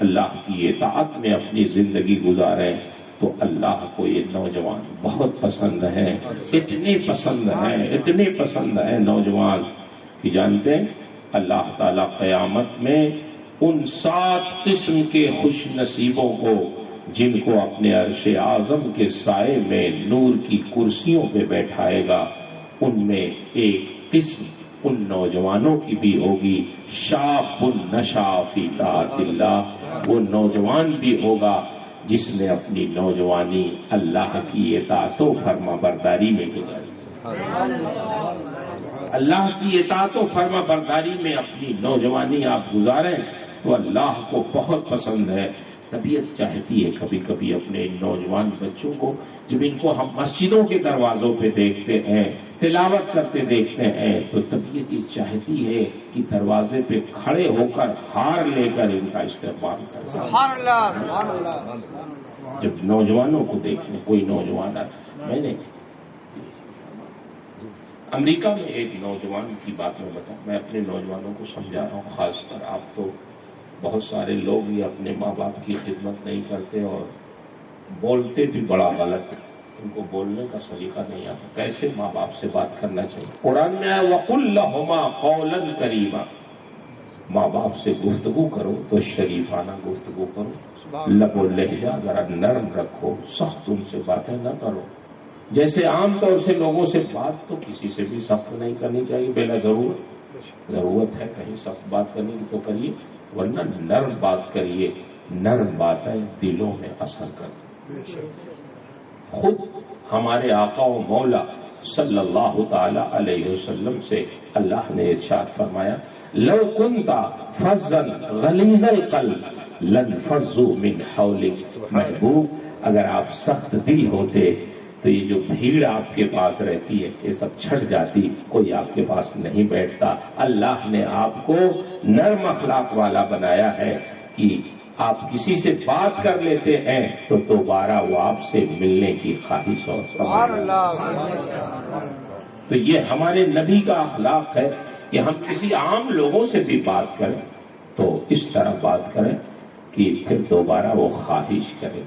اللہ کی اطاعت میں اپنی زندگی گزاریں تو اللہ کو یہ نوجوان بہت پسند ہیں، اتنے پسند ہیں، اتنے پسند ہیں نوجوان کہ جانتے ہیں اللہ تعالی قیامت میں ان 7 قسم کے خوش نصیبوں کو جن کو اپنے عرش اعظم کے سائے میں نور کی کرسیوں پہ بیٹھائے گا، ان میں ایک قسم ان نوجوانوں کی بھی ہوگی، شاب نشا فی طاعت اللہ، وہ نوجوان بھی ہوگا جس نے اپنی نوجوانی اللہ کی اطاعت و فرما برداری میں گزاری۔ اللہ کی اطاعت و فرما برداری میں اپنی نوجوانی آپ گزاریں تو اللہ کو بہت پسند ہے. طبیعت چاہتی ہے کبھی کبھی اپنے نوجوان بچوں کو جب ان کو ہم مسجدوں کے دروازوں پہ دیکھتے ہیں تلاوت کرتے دیکھتے ہیں تو طبیعت یہ چاہتی ہے کہ دروازے پہ کھڑے ہو کر ہار لے کر ان کا استقبال کریں. سبحان اللہ. جب نوجوانوں کو دیکھیں کوئی نوجوان میں نے امریکہ میں ایک نوجوان کی بات میں بتاؤں, میں اپنے نوجوانوں کو سمجھا رہا ہوں, خاص کر آپ تو بہت سارے لوگ یہ اپنے ماں باپ کی خدمت نہیں کرتے اور بولتے بھی بڑا غلط, ان کو بولنے کا سلیقہ نہیں آتا. کیسے ماں باپ سے بات کرنا چاہیے؟ قرآن میں آیا وَقُلْ لَهُمَا قَوْلًا كَرِيمًا, ماں باپ سے گفتگو کرو تو شریفانہ گفتگو کرو, لب و لہجہ ذرا نرم رکھو, سخت ان سے باتیں نہ کرو. جیسے عام طور سے لوگوں سے بات تو کسی سے بھی سخت نہیں کرنی چاہیے بلا ضرورت ہے کہیں سخت بات کرنے کی تو کریے, ورنہ نرم بات کریے. نرم باتیں دلوں میں اثر کرتی. خود ہمارے آقا و مولا صلی اللہ تعالی علیہ وسلم سے اللہ نے ارشاد فرمایا لو کنت فظا غلیظ القلب لانفضوا من حولک. محبوب اگر آپ سخت دل ہوتے تو یہ جو بھیڑ آپ کے پاس رہتی ہے یہ سب چھٹ جاتی, کوئی آپ کے پاس نہیں بیٹھتا. اللہ نے آپ کو نرم اخلاق والا بنایا ہے کہ آپ کسی سے بات کر لیتے ہیں تو دوبارہ وہ آپ سے ملنے کی خواہش اور تو یہ ہمارے نبی کا اخلاق ہے کہ ہم کسی عام لوگوں سے بھی بات کریں تو اس طرح بات کریں کہ پھر دوبارہ وہ خواہش کرے.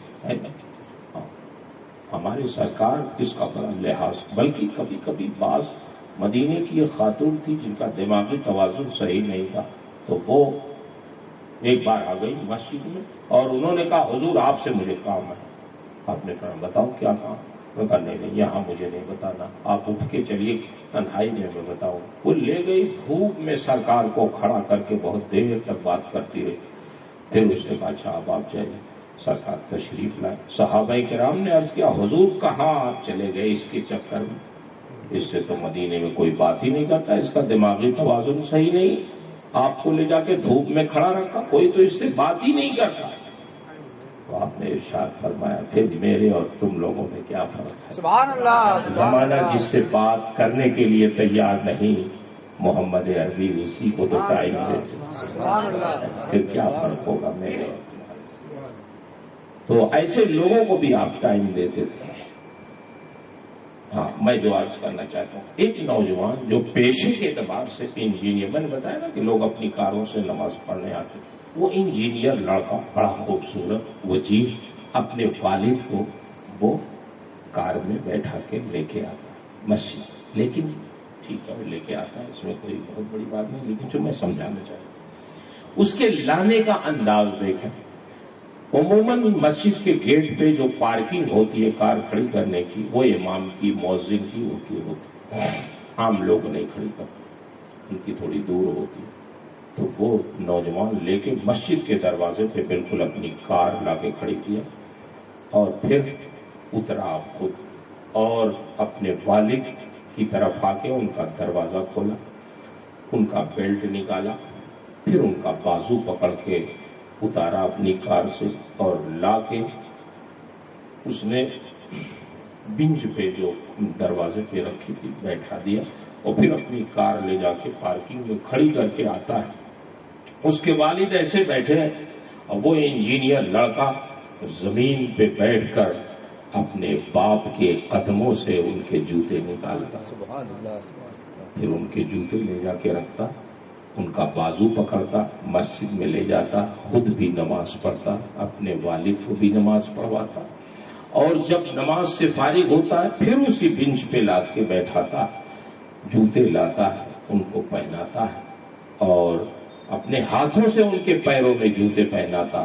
ہمارے سرکار اس کا بڑا لحاظ, بلکہ کبھی کبھی بعض مدینے کی ایک خاتون تھی جن کا دماغی توازن صحیح نہیں تھا, تو وہ ایک بار آ گئی مسجد میں اور انہوں نے کہا حضور آپ سے مجھے کام ہے. آپ نے کہا بتاؤ کیا کام؟ میں کہا نہیں یہاں مجھے نہیں بتانا, آپ اٹھ کے چلیے تنہائی میں بتاؤں. وہ لے گئی دھوپ میں سرکار کو کھڑا کر کے بہت دیر تک بات کرتی رہی. پھر اس نے کہا اچھا اب آپ جائیے. سرکار تشریف لائے. صحابہ کرام نے عرض کیا حضور کہاں آپ چلے گئے اس کے چکر میں, اس سے تو مدینے میں کوئی بات ہی نہیں کرتا, اس کا دماغی توازن صحیح نہیں, آپ کو لے جا کے دھوپ میں کھڑا رکھا, کوئی تو اس سے بات ہی نہیں کرتا. تو آپ نے ارشاد فرمایا پھر میرے اور تم لوگوں میں کیا فرق ہے؟ سبحان اللہ. زمانہ جس سے بات کرنے کے لیے تیار نہیں, محمد عربی اسی کو تو ٹائم دیتے, پھر کیا فرق ہوگا میرے. تو ایسے لوگوں کو بھی آپ ٹائم دیتے تھے. ہاں میں جو عرض کرنا چاہتا ہوں, ایک نوجوان جو پیشے کے اعتبار سے انجینئر, میں نے بتایا نا کہ لوگ اپنی کاروں سے نماز پڑھنے آتے, وہ انجینئر لڑکا بڑا خوبصورت وجیح, اپنے والد کو وہ کار میں بیٹھا کے لے کے آتا مسجد. لیکن ٹھیک ہے لے کے آتا ہے, اس میں کوئی بہت بڑی بات نہیں, لیکن جو میں سمجھانا چاہتا ہوں اس کے لانے کا انداز دیکھیں. عموماً مسجد کے گیٹ پہ جو پارکنگ ہوتی ہے کار کھڑی کرنے کی وہ امام کی مؤذن کی ہوتی ہے, عام لوگ نہیں کھڑی کرتے, ان کی تھوڑی دور ہوتی ہے. تو وہ نوجوان لے کے مسجد کے دروازے پہ بالکل اپنی کار لا کے کھڑی کیا اور پھر اترا خود اور اپنے والد کی طرف آ کے ان کا دروازہ کھولا, ان کا بیلٹ نکالا, پھر ان کا بازو پکڑ کے اتارا اپنی کار سے اور لا کے اس نے بنچ پہ جو دروازے پہ رکھی تھی بیٹھا دیا اور پھر اپنی کار لے جا کے پارکنگ میں کھڑی کر کے آتا ہے. اس کے والد ایسے بیٹھے ہیں اور وہ انجینئر لڑکا زمین پہ بیٹھ کر اپنے باپ کے قدموں سے ان کے جوتے نکالتا, پھر ان کے جوتے لے جا کے رکھتا, ان کا بازو پکڑتا, مسجد میں لے جاتا, خود بھی نماز پڑھتا, اپنے والد کو بھی نماز پڑھواتا, اور جب نماز سے فارغ ہوتا ہے پھر اسی بنچ پہ لا کے بیٹھاتا, جوتے لاتا ہے, ان کو پہناتا ہے اور اپنے ہاتھوں سے ان کے پیروں میں جوتے پہناتا,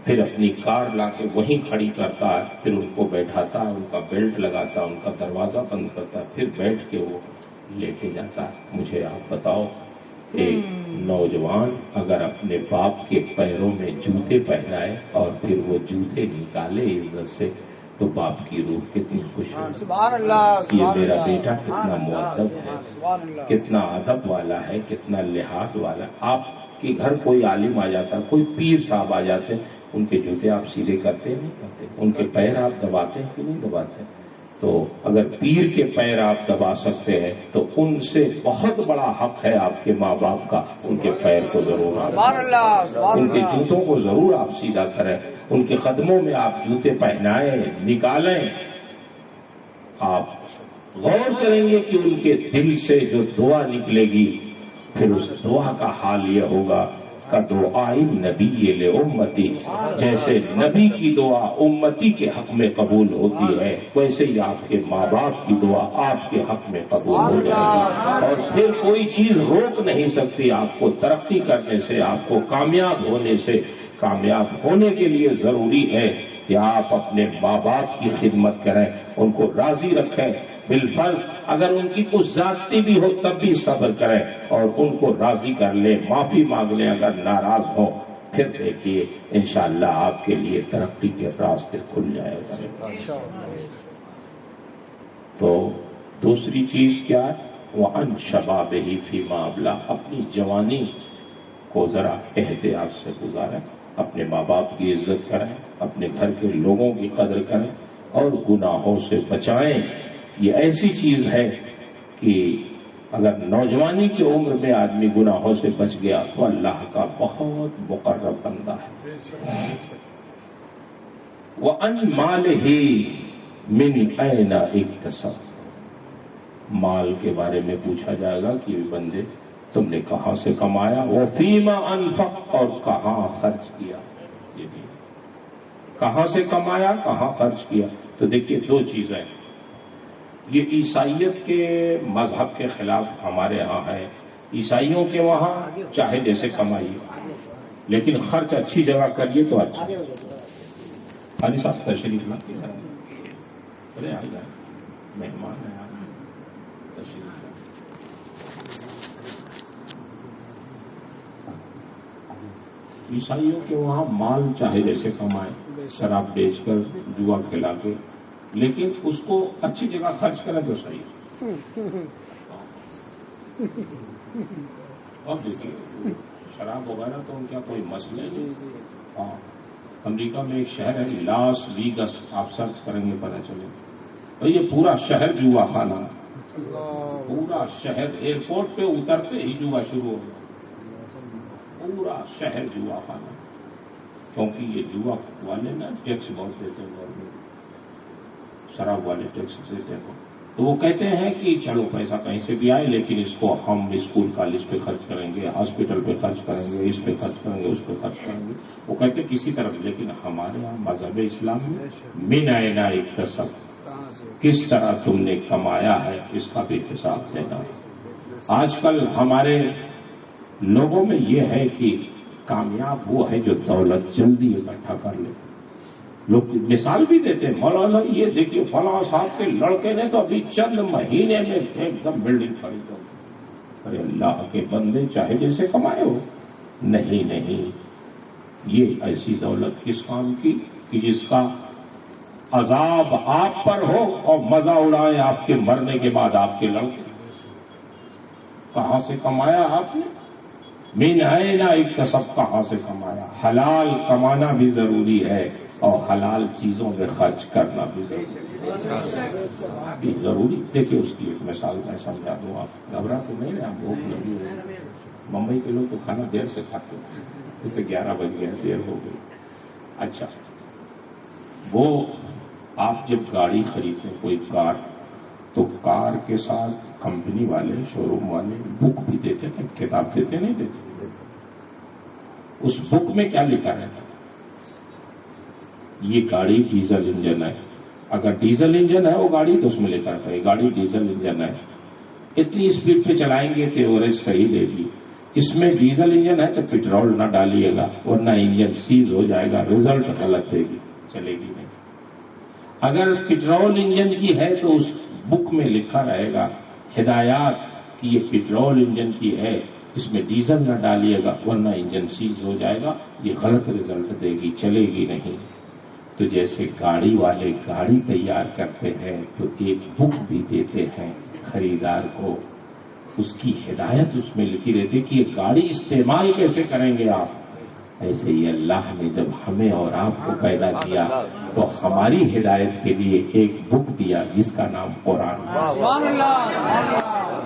پھر اپنی کار لا کے وہیں کھڑی کرتا ہے, پھر ان کو بیٹھاتا ہے, ان کا بیلٹ لگاتا, ان کا دروازہ بند کرتا, پھر بیٹھ کے وہ لے کے جاتا. مجھے آپ بتاؤ ایک نوجوان اگر اپنے باپ کے پیروں میں جوتے پہنائے اور پھر وہ جوتے نکالے عزت سے, تو باپ کی روح کتنی خوش ہے. سبحان اللہ. یہ میرا بیٹا کتنا مؤدب ہے، کتنا ادب والا ہے، کتنا لحاظ والا ہے. آپ کے گھر کوئی عالم آ جاتا، کوئی پیر صاحب آ جاتے، ان کے جوتے آپ سیدھے کرتے نہیں کرتے، ان کے پیر آپ دباتے ہیں کہ نہیں دباتے؟ تو اگر پیر کے پیر آپ دبا سکتے ہیں تو ان سے بہت بڑا حق ہے آپ کے ماں باپ کا، ان کے پیر کو ضرور ان کے جوتوں کو ضرور آپ سیدھا کریں، ان کے قدموں میں آپ جوتے پہنائیں، نکالیں. آپ غور کریں گے کہ ان کے دل سے جو دعا نکلے گی، پھر اس دعا کا حال یہ ہوگا کہ دعائی نبی لامتی، جیسے نبی کی دعا امتی کے حق میں قبول ہوتی ہے، ویسے ہی آپ کے ماں باپ کی دعا آپ کے حق میں قبول ہو جائے گی. اور پھر کوئی چیز روک نہیں سکتی آپ کو ترقی کرنے سے، آپ کو کامیاب ہونے سے. کامیاب ہونے کے لیے ضروری ہے کہ آپ اپنے ماں باپ کی خدمت کریں، ان کو راضی رکھیں. بالفرض اگر ان کی کچھ زیادتی بھی ہو تب بھی صبر کریں اور ان کو راضی کر لیں، معافی مانگ لیں اگر ناراض ہوں. پھر دیکھیے انشاءاللہ آپ کے لیے ترقی کے راستے کھل جائے گا. تو دوسری چیز کیا ہے؟ وَأَنْ شَبَابِهِ فِيمَا أَبْلَىٰ، اپنی جوانی کو ذرا احتیاط سے گزاریں، اپنے ماں باپ کی عزت کریں، اپنے گھر کے لوگوں کی قدر کریں اور گناہوں سے بچائیں. یہ ایسی چیز ہے کہ اگر نوجوانی کی عمر میں آدمی گناہوں سے بچ گیا تو اللہ کا بہت مقرب بندہ ہے. وَأَنْ مَالِهِ مِنْ أَيْنَ اكْتَسَبَ، مال کے بارے میں پوچھا جائے گا کہ بندے تم نے کہاں سے کمایا. وَفِيمَا أَنْفَقْتَ، اور کہاں خرچ کیا. یہ بھی کہاں سے کمایا، کہاں خرچ کیا. تو دیکھیے دو چیزیں، یہ عیسائیت کے مذہب کے خلاف ہمارے ہاں ہے. عیسائیوں کے وہاں چاہے جیسے کمائیے لیکن خرچ اچھی جگہ کریے تو اچھا. حاجی صاحب تشریف لاتے ہیں، ارے آ جائیں، مہمان ہیں آپ، تشریف. عیسائیوں کے وہاں مال چاہے جیسے کمائیں، شراب بیچ کر، جوا کھلا کے، لیکن اس کو اچھی جگہ خرچ کریں تو صحیح. اب دیکھیے شراب وغیرہ تو ان کا کوئی مسئلہ نہیں. ہاں، امریکہ میں ایک شہر ہے لاس ویگس، آپ سرچ کریں گے پتہ چلے گا. یہ پورا شہر جوا خانہ، پورا شہر ایئرپورٹ پہ اترتے ہی جوا شروع ہو گیا. پورا شہر جوا خانہ، کیونکہ یہ جوا والے نا ٹیکس بہت دیتے ہیں گورنمنٹ، شراب والے ٹیکس دیتے ہیں. تو وہ کہتے ہیں کہ چلو پیسہ کہیں سے بھی آئے لیکن اس کو ہم اسکول کالج پہ خرچ کریں گے، ہاسپٹل پہ خرچ کریں گے، اس پہ خرچ کریں گے، اس پہ خرچ کریں گے. وہ کہتے ہیں کسی طرح. لیکن ہمارے یہاں مذہب اسلام میں من اینا اکتسب، کس طرح تم نے کمایا ہے اس کا بھی حساب دینا. آج کل ہمارے لوگوں میں یہ ہے کہ کامیاب وہ ہے جو دولت جلدی اکٹھا کر لے. لوگ مثال بھی دیتے ہیں، مولانا یہ دیکھیے فلاں صاحب کے لڑکے نے تو ابھی چند مہینے میں ایک دم بلڈنگ خریدا. ارے اللہ کے بندے چاہے جیسے کمائے ہو، نہیں، یہ ایسی دولت کس کام کی کہ جس کا عذاب آپ پر ہو اور مزہ اڑائیں آپ کے مرنے کے بعد آپ کے لڑکے. کہاں سے کمایا آپ نے؟ من اینا اکتسب، کہاں سے کمایا. حلال کمانا بھی ضروری ہے اور حلال چیزوں میں خرچ کرنا بھی ضروری. دیکھیے اس کی ایک مثال میں سمجھا دوں، آپ گھبرا تو نہیں رہے، بھوک لگی ہوئی. ممبئی کے لوگ تو کھانا دیر سے کھاتے ہیں، جیسے 11 بج گئے، دیر ہو گئی. اچھا، وہ آپ جب گاڑی خریدتے کوئی کار، تو کار کے ساتھ کمپنی والے، شو روم والے بک بھی دیتے ہیں، کتاب دیتے نہیں دیتے. اس بک میں کیا لکھا رہتا ہے؟ یہ گاڑی ڈیزل انجن ہے. اگر ڈیزل انجن ہے وہ گاڑی تو اس میں لکھا رہتا ہے گاڑی ڈیزل انجن ہے، اتنی اسپیڈ پہ چلائیں گے کہ ایوریج صحیح دے گی. اس میں ڈیزل انجن ہے تو پیٹرول نہ ڈالیے گا ورنہ انجن سیز ہو جائے گا، رزلٹ غلط دے گی، چلے گی نہیں. اگر پیٹرول انجن کی ہے تو اس بک میں لکھا رہے گا ہدایات کہ یہ پیٹرول انجن کی ہے، اس میں ڈیزل نہ ڈالیے گا ورنہ انجن سیز ہو جائے گا، یہ غلط رزلٹ دے گی، چلے گی نہیں. تو جیسے گاڑی والے گاڑی تیار کرتے ہیں تو ایک بک بھی دیتے ہیں خریدار کو، اس کی ہدایت اس میں لکھی رہتی کہ یہ گاڑی استعمال کیسے کریں گے آپ. ایسے ہی اللہ نے جب ہمیں اور آپ کو پیدا کیا تو ہماری ہدایت کے لیے ایک بک دیا جس کا نام قرآن.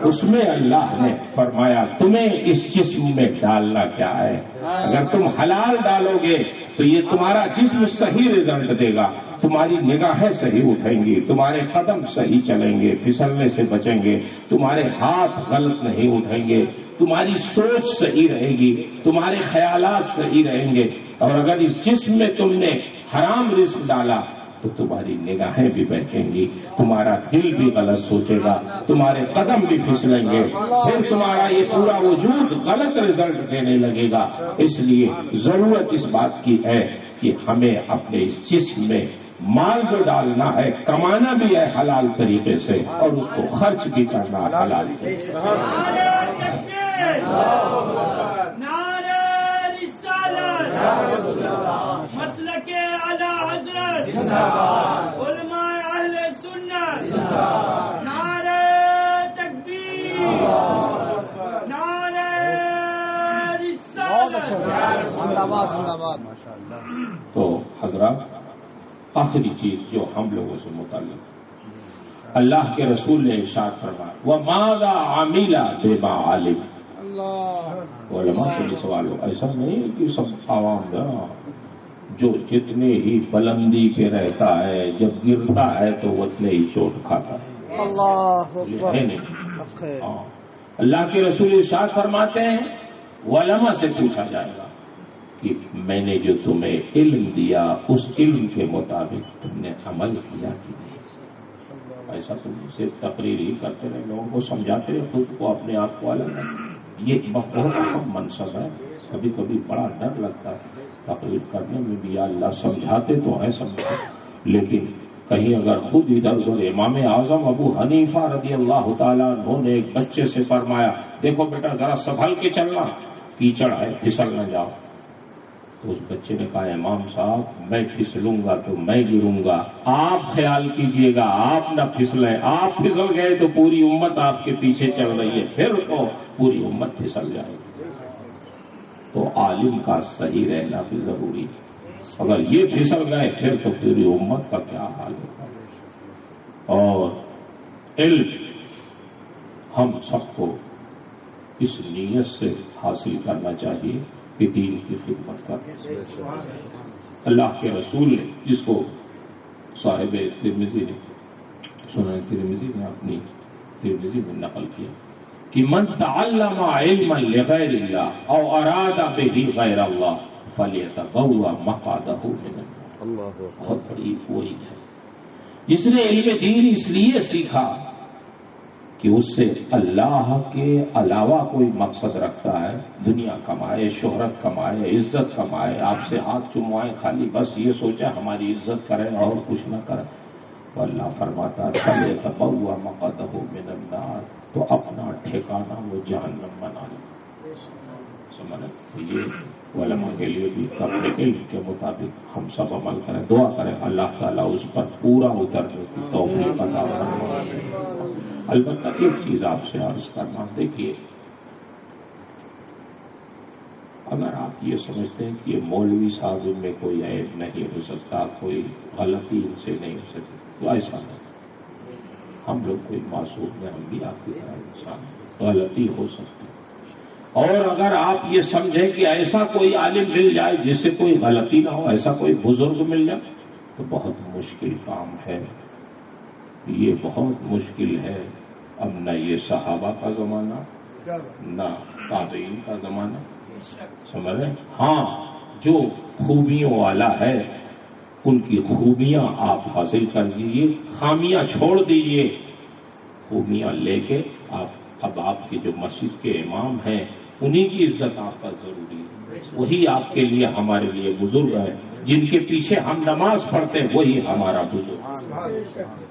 اس میں اللہ نے فرمایا تمہیں اس جسم میں ڈالنا کیا ہے. اگر تم حلال ڈالو گے تو یہ تمہارا جسم صحیح رزلٹ دے گا، تمہاری نگاہیں صحیح اٹھیں گی، تمہارے قدم صحیح چلیں گے، پھسلنے سے بچیں گے، تمہارے ہاتھ غلط نہیں اٹھیں گے، تمہاری سوچ صحیح رہے گی، تمہارے خیالات صحیح رہیں گے. اور اگر اس جسم میں تم نے حرام رزق ڈالا تو تمہاری نگاہیں بھی بہکیں گی، تمہارا دل بھی غلط سوچے گا، تمہارے قدم بھی پھسلیں گے، پھر تمہارا یہ پورا وجود غلط رزلٹ دینے لگے گا. اس لیے ضرورت اس بات کی ہے کہ ہمیں اپنے اس جسم میں مال جو ڈالنا ہے، کمانا بھی ہے حلال طریقے سے اور اس کو خرچ بھی کرنا حلال طریقے سے. مسلک اعلی حضرت علماء اہل سنت، نعرہ تکبیر، نعرہ رسالت. تو حضرات آخری چیز جو ہم لوگوں سے متعلق اللہ کے رسول نے ارشاد فرمایا وَمَاذَا عَمِلَ بِمَا عَلِمَ. علماء سے بھی سوال ہو، ایسا نہیں کہ سب عوام جو جتنے ہی بلندی پہ رہتا ہے جب گرتا ہے تو اتنے ہی چوٹ کھاتا ہے. اللہ کے رسول ارشاد فرماتے ہیں علماء سے پوچھا جائے گا کہ میں نے جو تمہیں علم دیا اس علم کے مطابق تم نے عمل کیا کہ نہیں. ایسا تم صرف تقریر ہی کرتے رہے، لوگوں کو سمجھاتے رہے، خود کو اپنے آپ کو الگ. یہ بہت اہم منصب ہے. کبھی کبھی بڑا ڈر لگتا ہے تقریر کرنے میں بھی، یا اللہ سمجھاتے تو ہیں سمجھتے، لیکن کہیں اگر خود ادھر ادھر. امام اعظم ابو حنیفہ رضی اللہ تعالیٰ انہوں نے ایک بچے سے فرمایا دیکھو بیٹا ذرا سنبھل کے چلنا، کیچڑ ہے پھسل نہ جاؤ. تو اس بچے نے کہا امام صاحب میں پھسلوں گا تو میں گروں گا، آپ خیال کیجئے گا آپ نہ پھسلیں. آپ پھسل گئے تو پوری امت آپ کے پیچھے چل رہی ہے، پھر تو پوری امت پھسل جائے گی. تو عالم کا صحیح رہنا بھی ضروری ہے. اگر یہ پھسل گئے پھر تو پوری امت کا کیا حال ہوگا. اور علم ہم سب کو اس نیت سے حاصل کرنا چاہیے کہ دین کی خدمت کریں. اللہ کے رسول نے جس کو صاحب ترمذی نے سنن ترمذی نے اپنی ترمذی میں نقل کیا کہ من تعلم علما لغیر اللہ او اراد به غیر اللہ فلیتبوأ مقعدہ من النار. بہت بڑی وہی ہے جس نے علم دین اس لیے سیکھا کہ اس سے اللہ کے علاوہ کوئی مقصد رکھتا ہے، دنیا کمائے، شہرت کمائے، عزت کمائے، آپ سے ہاتھ چموائے خالی، بس یہ سوچا ہماری عزت کرے اور کچھ نہ کرے. تو اللہ فرماتا ہے فَلْيَتَبَوَّأْ مَقْعَدَهُ مِنَ النَّارِ، تو اپنا ٹھکانہ وہ جہنم بنا لے. سمجھ یہ علماء کے لیے بھی اپنے علم کے مطابق ہم سب عمل کریں. دعا کریں اللہ تعالیٰ اس پر پورا اترنے کی توفیق عطا فرمائے. البتہ ایک چیز آپ سے عرض کرنا، دیکھیے اگر آپ یہ سمجھتے ہیں کہ یہ مولوی صاحب ان میں کوئی عیب نہیں ہو سکتا، کوئی غلطی ان سے نہیں ہو سکتی، تو ایسا نہیں. ہم لوگ کوئی معصوم ہیں، ہم بھی آپ کی طرح انسان، غلطی ہو سکتی. اور اگر آپ یہ سمجھیں کہ ایسا کوئی عالم مل جائے جس سے کوئی غلطی نہ ہو، ایسا کوئی بزرگ مل جائے تو بہت مشکل کام ہے. یہ بہت مشکل ہے. اب نہ یہ صحابہ کا زمانہ نہ تابعین کا زمانہ، سمجھ رہے؟ ہاں جو خوبیوں والا ہے ان کی خوبیاں آپ حاصل کر لیجیے، خامیاں چھوڑ دیجیے، خوبیاں لے کے اب آپ کے جو مسجد کے امام ہیں انہی کی عزت آپ کا ضروری ہے. وہی آپ کے لیے ہمارے لیے بزرگ ہے، جن کے پیچھے ہم نماز پڑھتے ہیں وہی ہمارا بزرگ،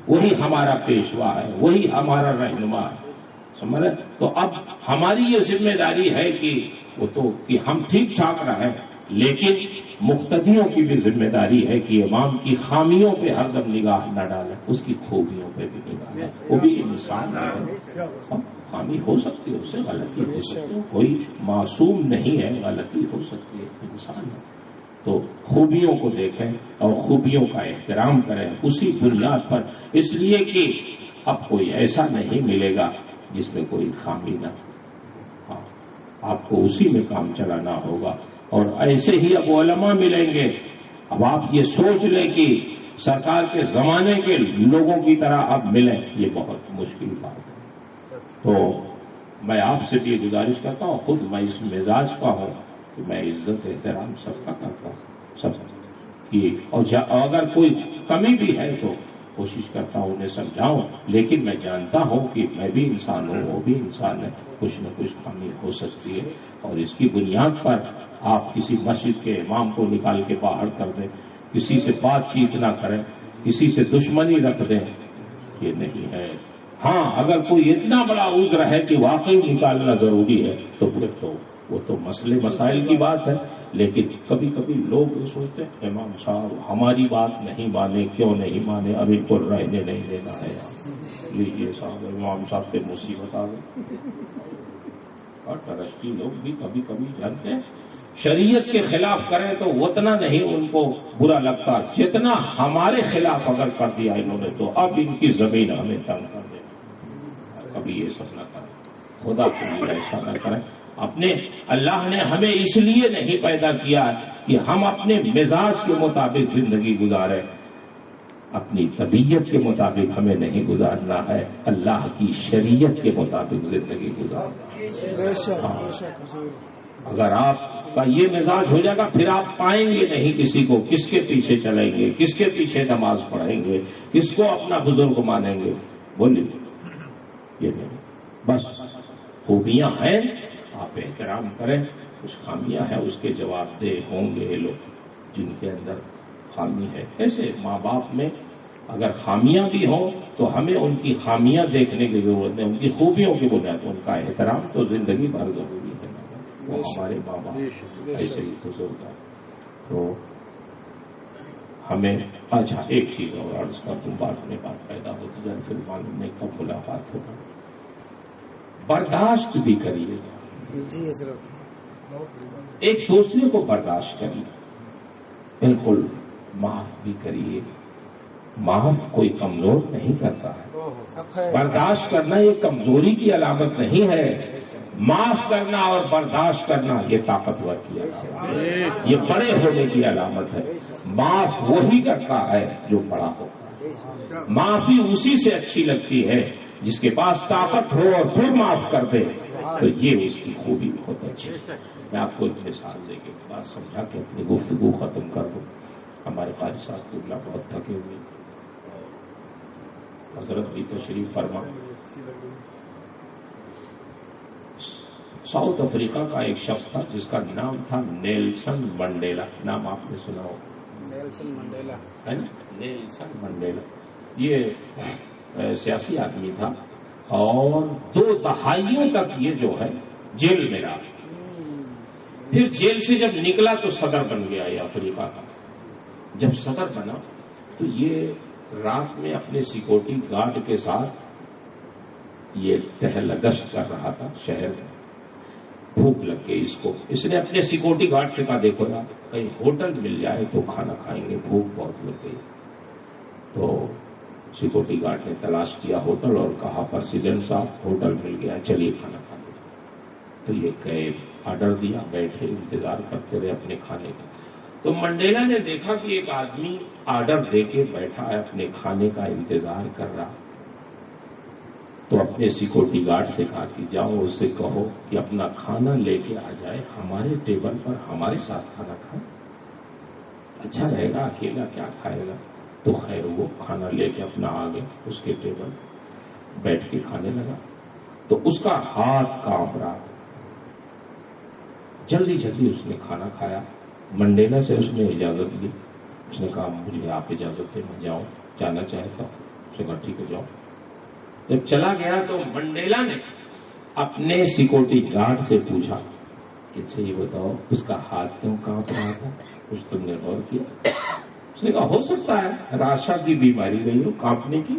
وہی ہمارا پیشوا ہے، وہی ہمارا رہنما ہے. سمجھ رہے؟ تو اب ہماری یہ ذمہ داری ہے کہ وہ تو کہ ہم ٹھیک ٹھاک رہیں، لیکن مقتدیوں کی بھی ذمہ داری ہے کہ امام کی خامیوں پہ ہر دم نگاہ نہ ڈالیں، اس کی خوبیوں پہ بھی نگاہ ڈالیں. وہ بھی انسان ہے، خامی ہو سکتی ہے، اسے غلطی ہو سکتی ہے، کوئی معصوم نہیں ہے، غلطی ہو سکتی ہے، انسان ہے. تو خوبیوں کو دیکھیں اور خوبیوں کا احترام کریں اسی بنیاد پر، اس لیے کہ اب کوئی ایسا نہیں ملے گا جس میں کوئی خامی نہ. ہاں، آپ کو اسی میں کام چلانا ہوگا. اور ایسے ہی اب علماء ملیں گے. اب آپ یہ سوچ لیں کہ سرکار کے زمانے کے لوگوں کی طرح اب ملیں، یہ بہت مشکل بات ہے. تو میں آپ سے بھی گزارش کرتا ہوں، خود میں اس مزاج کا ہوں کہ میں عزت احترام سب کا کرتا ہوں، سب کی، اور اگر کوئی کمی بھی ہے تو کوشش کرتا ہوں انہیں سمجھاؤں. لیکن میں جانتا ہوں کہ میں بھی انسان ہوں، وہ بھی انسان ہے، کچھ نہ کچھ خامی ہو سکتی ہے. اور اس کی بنیاد پر آپ کسی مسجد کے امام کو نکال کے باہر کر دیں، کسی سے بات چیت نہ کریں، کسی سے دشمنی رکھ دیں، یہ نہیں ہے. ہاں، اگر کوئی اتنا بڑا عذر ہے کہ واقعی نکالنا ضروری ہے تو پھر تو وہ تو مسئلے مسائل کی بات ہے. لیکن کبھی کبھی لوگ یہ سوچتے ہیں امام صاحب ہماری بات نہیں مانے، کیوں نہیں مانے، اب ان کو رہنے نہیں دینا ہے. لیجیے صاحب، امام صاحب پہ مصیبت آ گئی. اور ٹرسٹی لوگ بھی کبھی کبھی جانتے ہیں شریعت کے خلاف کریں تو اتنا نہیں ان کو برا لگتا جتنا ہمارے خلاف اگر کر دیا انہوں نے تو اب ان کی زمین ہمیں تنگ کر دے. کبھی یہ سب نہ کریں، خدا کے لیے ایسا نہ کریں. اپنے اللہ نے ہمیں اس لیے نہیں پیدا کیا کہ ہم اپنے مزاج کے مطابق زندگی گزاریں، اپنی طبیعت کے مطابق ہمیں نہیں گزارنا ہے، اللہ کی شریعت کے مطابق زندگی گزارنا. اگر آپ کا یہ مزاج ہو جائے گا پھر آپ پائیں گے نہیں کسی کو، کس کے پیچھے چلیں گے، کس کے پیچھے نماز پڑھیں گے، کس کو اپنا بزرگ مانیں گے. بولیے، یہ نہیں. بس خوبیاں ہیں، آپ احترام کریں. کچھ خامیاں ہیں اس کے جواب دہ ہوں گے لوگ جن کے اندر خامی ہے. ایسے ماں باپ میں اگر خامیاں بھی ہوں تو ہمیں ان کی خامیاں دیکھنے کی ضرورت ہے، ان کی خوبیوں کی بنیاد ان کا احترام تو زندگی بھر ضروری ہے. وہ ہمارے ماں باپ ایسے ہی بزرگ ہیں. تو ہمیں اچھا ایک چیز اور عرض کر دوں، بعد میں بات پیدا ہوتی ہے پھر معلوم نہیں کب ملاقات ہوگا. برداشت بھی کریے، ایک دوسرے کو برداشت کریے، بالکل معاف بھی کریے. معاف کوئی کمزور نہیں کرتا ہے، برداشت کرنا یہ کمزوری کی علامت نہیں ہے. معاف کرنا اور برداشت کرنا یہ طاقتور کی علامت ہے، یہ بڑے ہونے کی علامت ہے. معاف وہی کرتا ہے جو بڑا ہوتا ہے. معافی اسی سے اچھی لگتی ہے جس کے پاس طاقت ہو اور پھر معاف کر دے، تو یہ اس کی خوبی بہت اچھی ہے. میں آپ کو ایک مثال دے کے بات سمجھا کے اپنی گفتگو ختم کر دوں. ہمارے قاری صاحب قبلہ بہت تھکے ہوئے، حضرت بھی تشریف فرما. ساؤتھ افریقہ کا ایک شخص تھا جس کا نام تھا نیلسن منڈیلا. نام آپ نے سنا ہو؟ Nelson Mandela. نیلسن منڈیلا یہ سیاسی آدمی تھا اور 2 دہائیوں تک یہ جو ہے جیل میں رہا. پھر جیل سے جب نکلا تو صدر بن گیا یہ افریقہ کا. جب صدر بنا تو یہ رات میں اپنے سیکورٹی گارڈ کے ساتھ یہ ٹہل گشت کر رہا تھا شہر میں. بھوک لگ گئی اس نے اپنے سیکورٹی گارڈ سے کہا دیکھو نا کہیں ہوٹل مل جائے تو کھانا کھائیں گے، بھوک بہت لگ گئی. تو سیکورٹی گارڈ نے تلاش کیا ہوٹل اور کہا پریزیڈنٹ صاحب ہوٹل مل گیا، چلیے کھانا کھانے. تو یہ گئے، آرڈر دیا، بیٹھے انتظار کرتے رہے اپنے کھانے کا. تو منڈیلا نے دیکھا کہ ایک آدمی آرڈر دے کے بیٹھا ہے، اپنے کھانے کا انتظار کر رہا. تو اپنے سیکورٹی گارڈ سے کہا کہ جاؤ اس سے کہو کہ اپنا کھانا لے کے آ جائے، ہمارے ٹیبل پر ہمارے ساتھ کھانا کھائے، اچھا رہے گا، اکیلا کیا کھائے گا. تو خیر وہ کھانا لے کے اپنا آ گئے، اس کے ٹیبل بیٹھ کے کھانے لگا. تو اس کا ہاتھ کانپ رہا. جلدی جلدی اس نے کھانا کھایا. منڈیلا سے اس نے اجازت لی. اس نے کہا مجھے آپ اجازت دیں میں جاؤں، جانا چاہتا ہوں. اس نے کہا ٹھیک ہے جاؤ. جب چلا گیا تو منڈیلا نے اپنے سیکورٹی گارڈ سے پوچھا کہ اچھا یہ بتاؤ اس کا ہاتھ کیوں کانپ رہا تھا؟ کچھ تم نے غور کیا؟ اس نے کہا ہو سکتا ہے راشا کی بیماری رہی ہو کانپنے کی.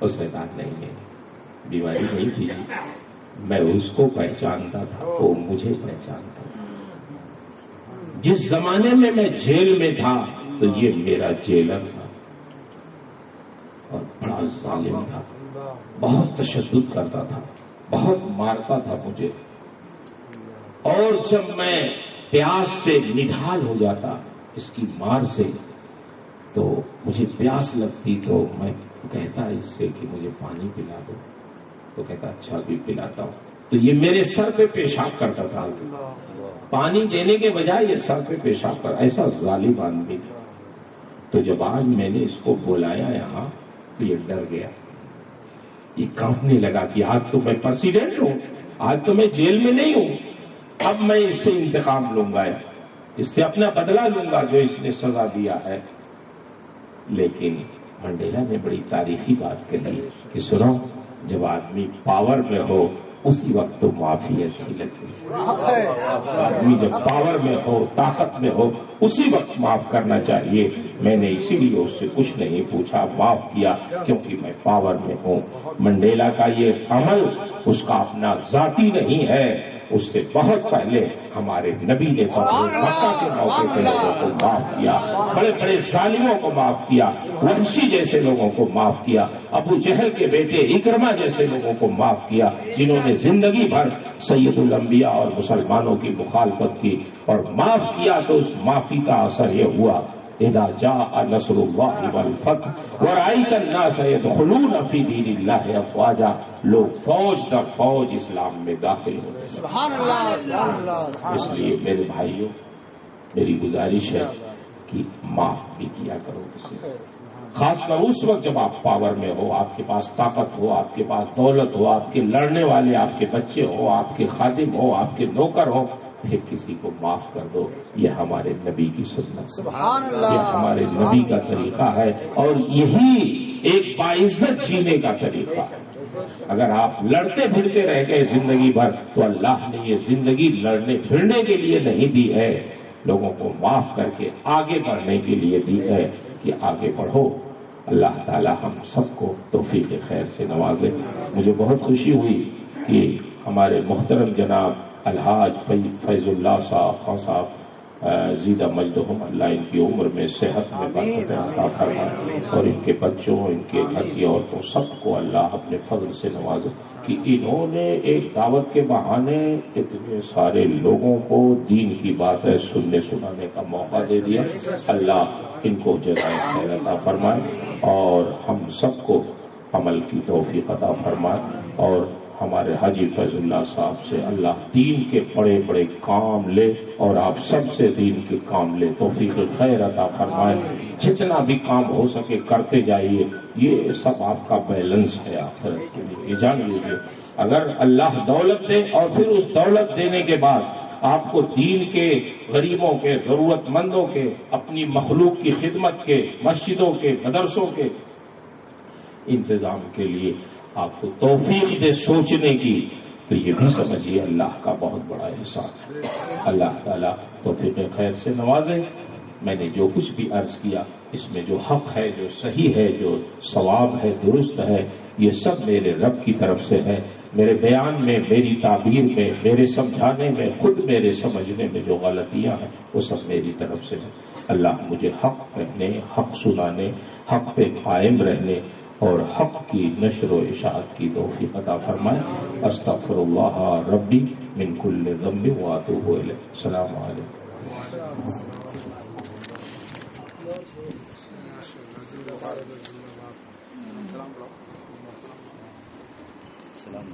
اس نے کہا نہیں بیماری نہیں تھی، میں اس کو پہچانتا تھا وہ مجھے پہچانتا تھا. جس زمانے میں میں جیل میں تھا تو یہ میرا جیلر تھا اور بڑا ظالم تھا، بہت تشدد کرتا تھا، بہت مارتا تھا مجھے. اور جب میں پیاس سے نڈھال ہو جاتا اس کی مار سے تو مجھے پیاس لگتی تو میں کہتا اس سے کہ مجھے پانی پلا دو، تو کہتا اچھا بھی پلاتا ہوں. تو یہ میرے سر پہ پیشاب کرتا تھا، پانی دینے کے بجائے یہ سر پہ پیشاب کر. ایسا ظالم آدمی تھا. تو جب آج میں نے اس کو بلایا یہاں تو یہ ڈر گیا، یہ کانپنے لگا کہ آج تو میں پریزیڈنٹ ہوں، آج تو میں جیل میں نہیں ہوں، اب میں اس سے انتقام لوں گا، اس سے اپنا بدلہ لوں گا جو اس نے سزا دیا ہے. لیکن منڈیلا نے بڑی تاریخی بات کہی کہ سنو جب آدمی پاور میں ہو اسی وقت تو معافی اچھی لگتی ہے. آدمی جب پاور میں ہو طاقت میں ہو اسی وقت معاف کرنا چاہیے. میں نے اسی لیے اس سے کچھ نہیں پوچھا، معاف کیا کیونکہ میں پاور میں ہوں. منڈیلا کا یہ عمل اس کا اپنا ذاتی نہیں ہے، اس سے بہت پہلے ہمارے نبی نے مکہ کے موقع پہ لوگوں کو معاف کیا، بڑے بڑے ظالموں کو معاف کیا، وحشی جیسے لوگوں کو معاف کیا، ابو جہل کے بیٹے اکرمہ جیسے لوگوں کو معاف کیا، جنہوں نے زندگی بھر سید الانبیاء اور مسلمانوں کی مخالفت کی. اور معاف کیا تو اس معافی کا اثر یہ ہوا اذا جاء نصر اللہ والفتح ورأیت الناس يدخلون فی دین اللہ افواجا. لوگ فوج در فوج اسلام میں داخل ہوتے ہیں. سبحان اللہ سبحان اللہ. اس لیے میرے بھائیوں میری گزارش ہے کہ معاف بھی کیا کرو اسے، خاص کر اس وقت جب آپ پاور میں ہو، آپ کے پاس طاقت ہو، آپ کے پاس دولت ہو، آپ کے لڑنے والے آپ کے بچے ہو، آپ کے خادم ہو، آپ کے نوکر ہو، پھر کسی کو معاف کر دو. یہ ہمارے نبی کی سنت، سبحان اللہ، یہ ہمارے نبی کا طریقہ ہے اور یہی ایک باعزت جینے کا طریقہ ہے. اگر آپ لڑتے پھرتے رہ گئے زندگی بھر تو اللہ نے یہ زندگی لڑنے پھرنے کے لیے نہیں دی ہے، لوگوں کو معاف کر کے آگے بڑھنے کے لیے دی ہے کہ آگے بڑھو. اللہ تعالی ہم سب کو توفیق خیر سے نوازے. مجھے بہت خوشی ہوئی کہ ہمارے محترم جناب الحاج فیض اللہ صاحب خان صاحب زیدہ مجدہم، اللہ ان کی عمر میں صحت میں برکت عطا فرمائے اور ان کے بچوں ان کے گھر کی عورتوں سب کو اللہ اپنے فضل سے نوازے کہ انہوں نے ایک دعوت کے بہانے اتنے سارے لوگوں کو دین کی باتیں سننے سنانے کا موقع دے دیا. اللہ ان کو جزائے خیر عطا فرمائے اور ہم سب کو عمل کی توفیق عطا فرمائے. اور ہمارے حاجی فیض اللہ صاحب سے اللہ دین کے بڑے بڑے کام لے اور آپ سب سے دین کے کام لے، توفیق خیر عطا فرمائے. جتنا بھی کام ہو سکے کرتے جائیے، یہ سب آپ کا بیلنس ہے آخرت کے لیے. یہ جان لیجیے اگر اللہ دولت دے اور پھر اس دولت دینے کے بعد آپ کو دین کے، غریبوں کے، ضرورت مندوں کے، اپنی مخلوق کی خدمت کے، مسجدوں کے، مدرسوں کے انتظام کے لیے آپ کو توفیق دے سوچنے کی، تو یہ بھی سمجھیے اللہ کا بہت بڑا احسان ہے. اللہ تعالیٰ توفیق خیر سے نوازے. میں نے جو کچھ بھی عرض کیا اس میں جو حق ہے، جو صحیح ہے، جو ثواب ہے، درست ہے، یہ سب میرے رب کی طرف سے ہے. میرے بیان میں، میری تعبیر میں، میرے سمجھانے میں، خود میرے سمجھنے میں جو غلطیاں ہیں وہ سب میری طرف سے ہیں. اللہ مجھے حق کہنے، حق سنانے، حق پہ قائم رہنے اور حق کی نشر و اشاعت کی توفیق عطا فرمائے. استغفر اللہ ربی من کل ذنب واتوب الیہ. السلام علیکم. سلام.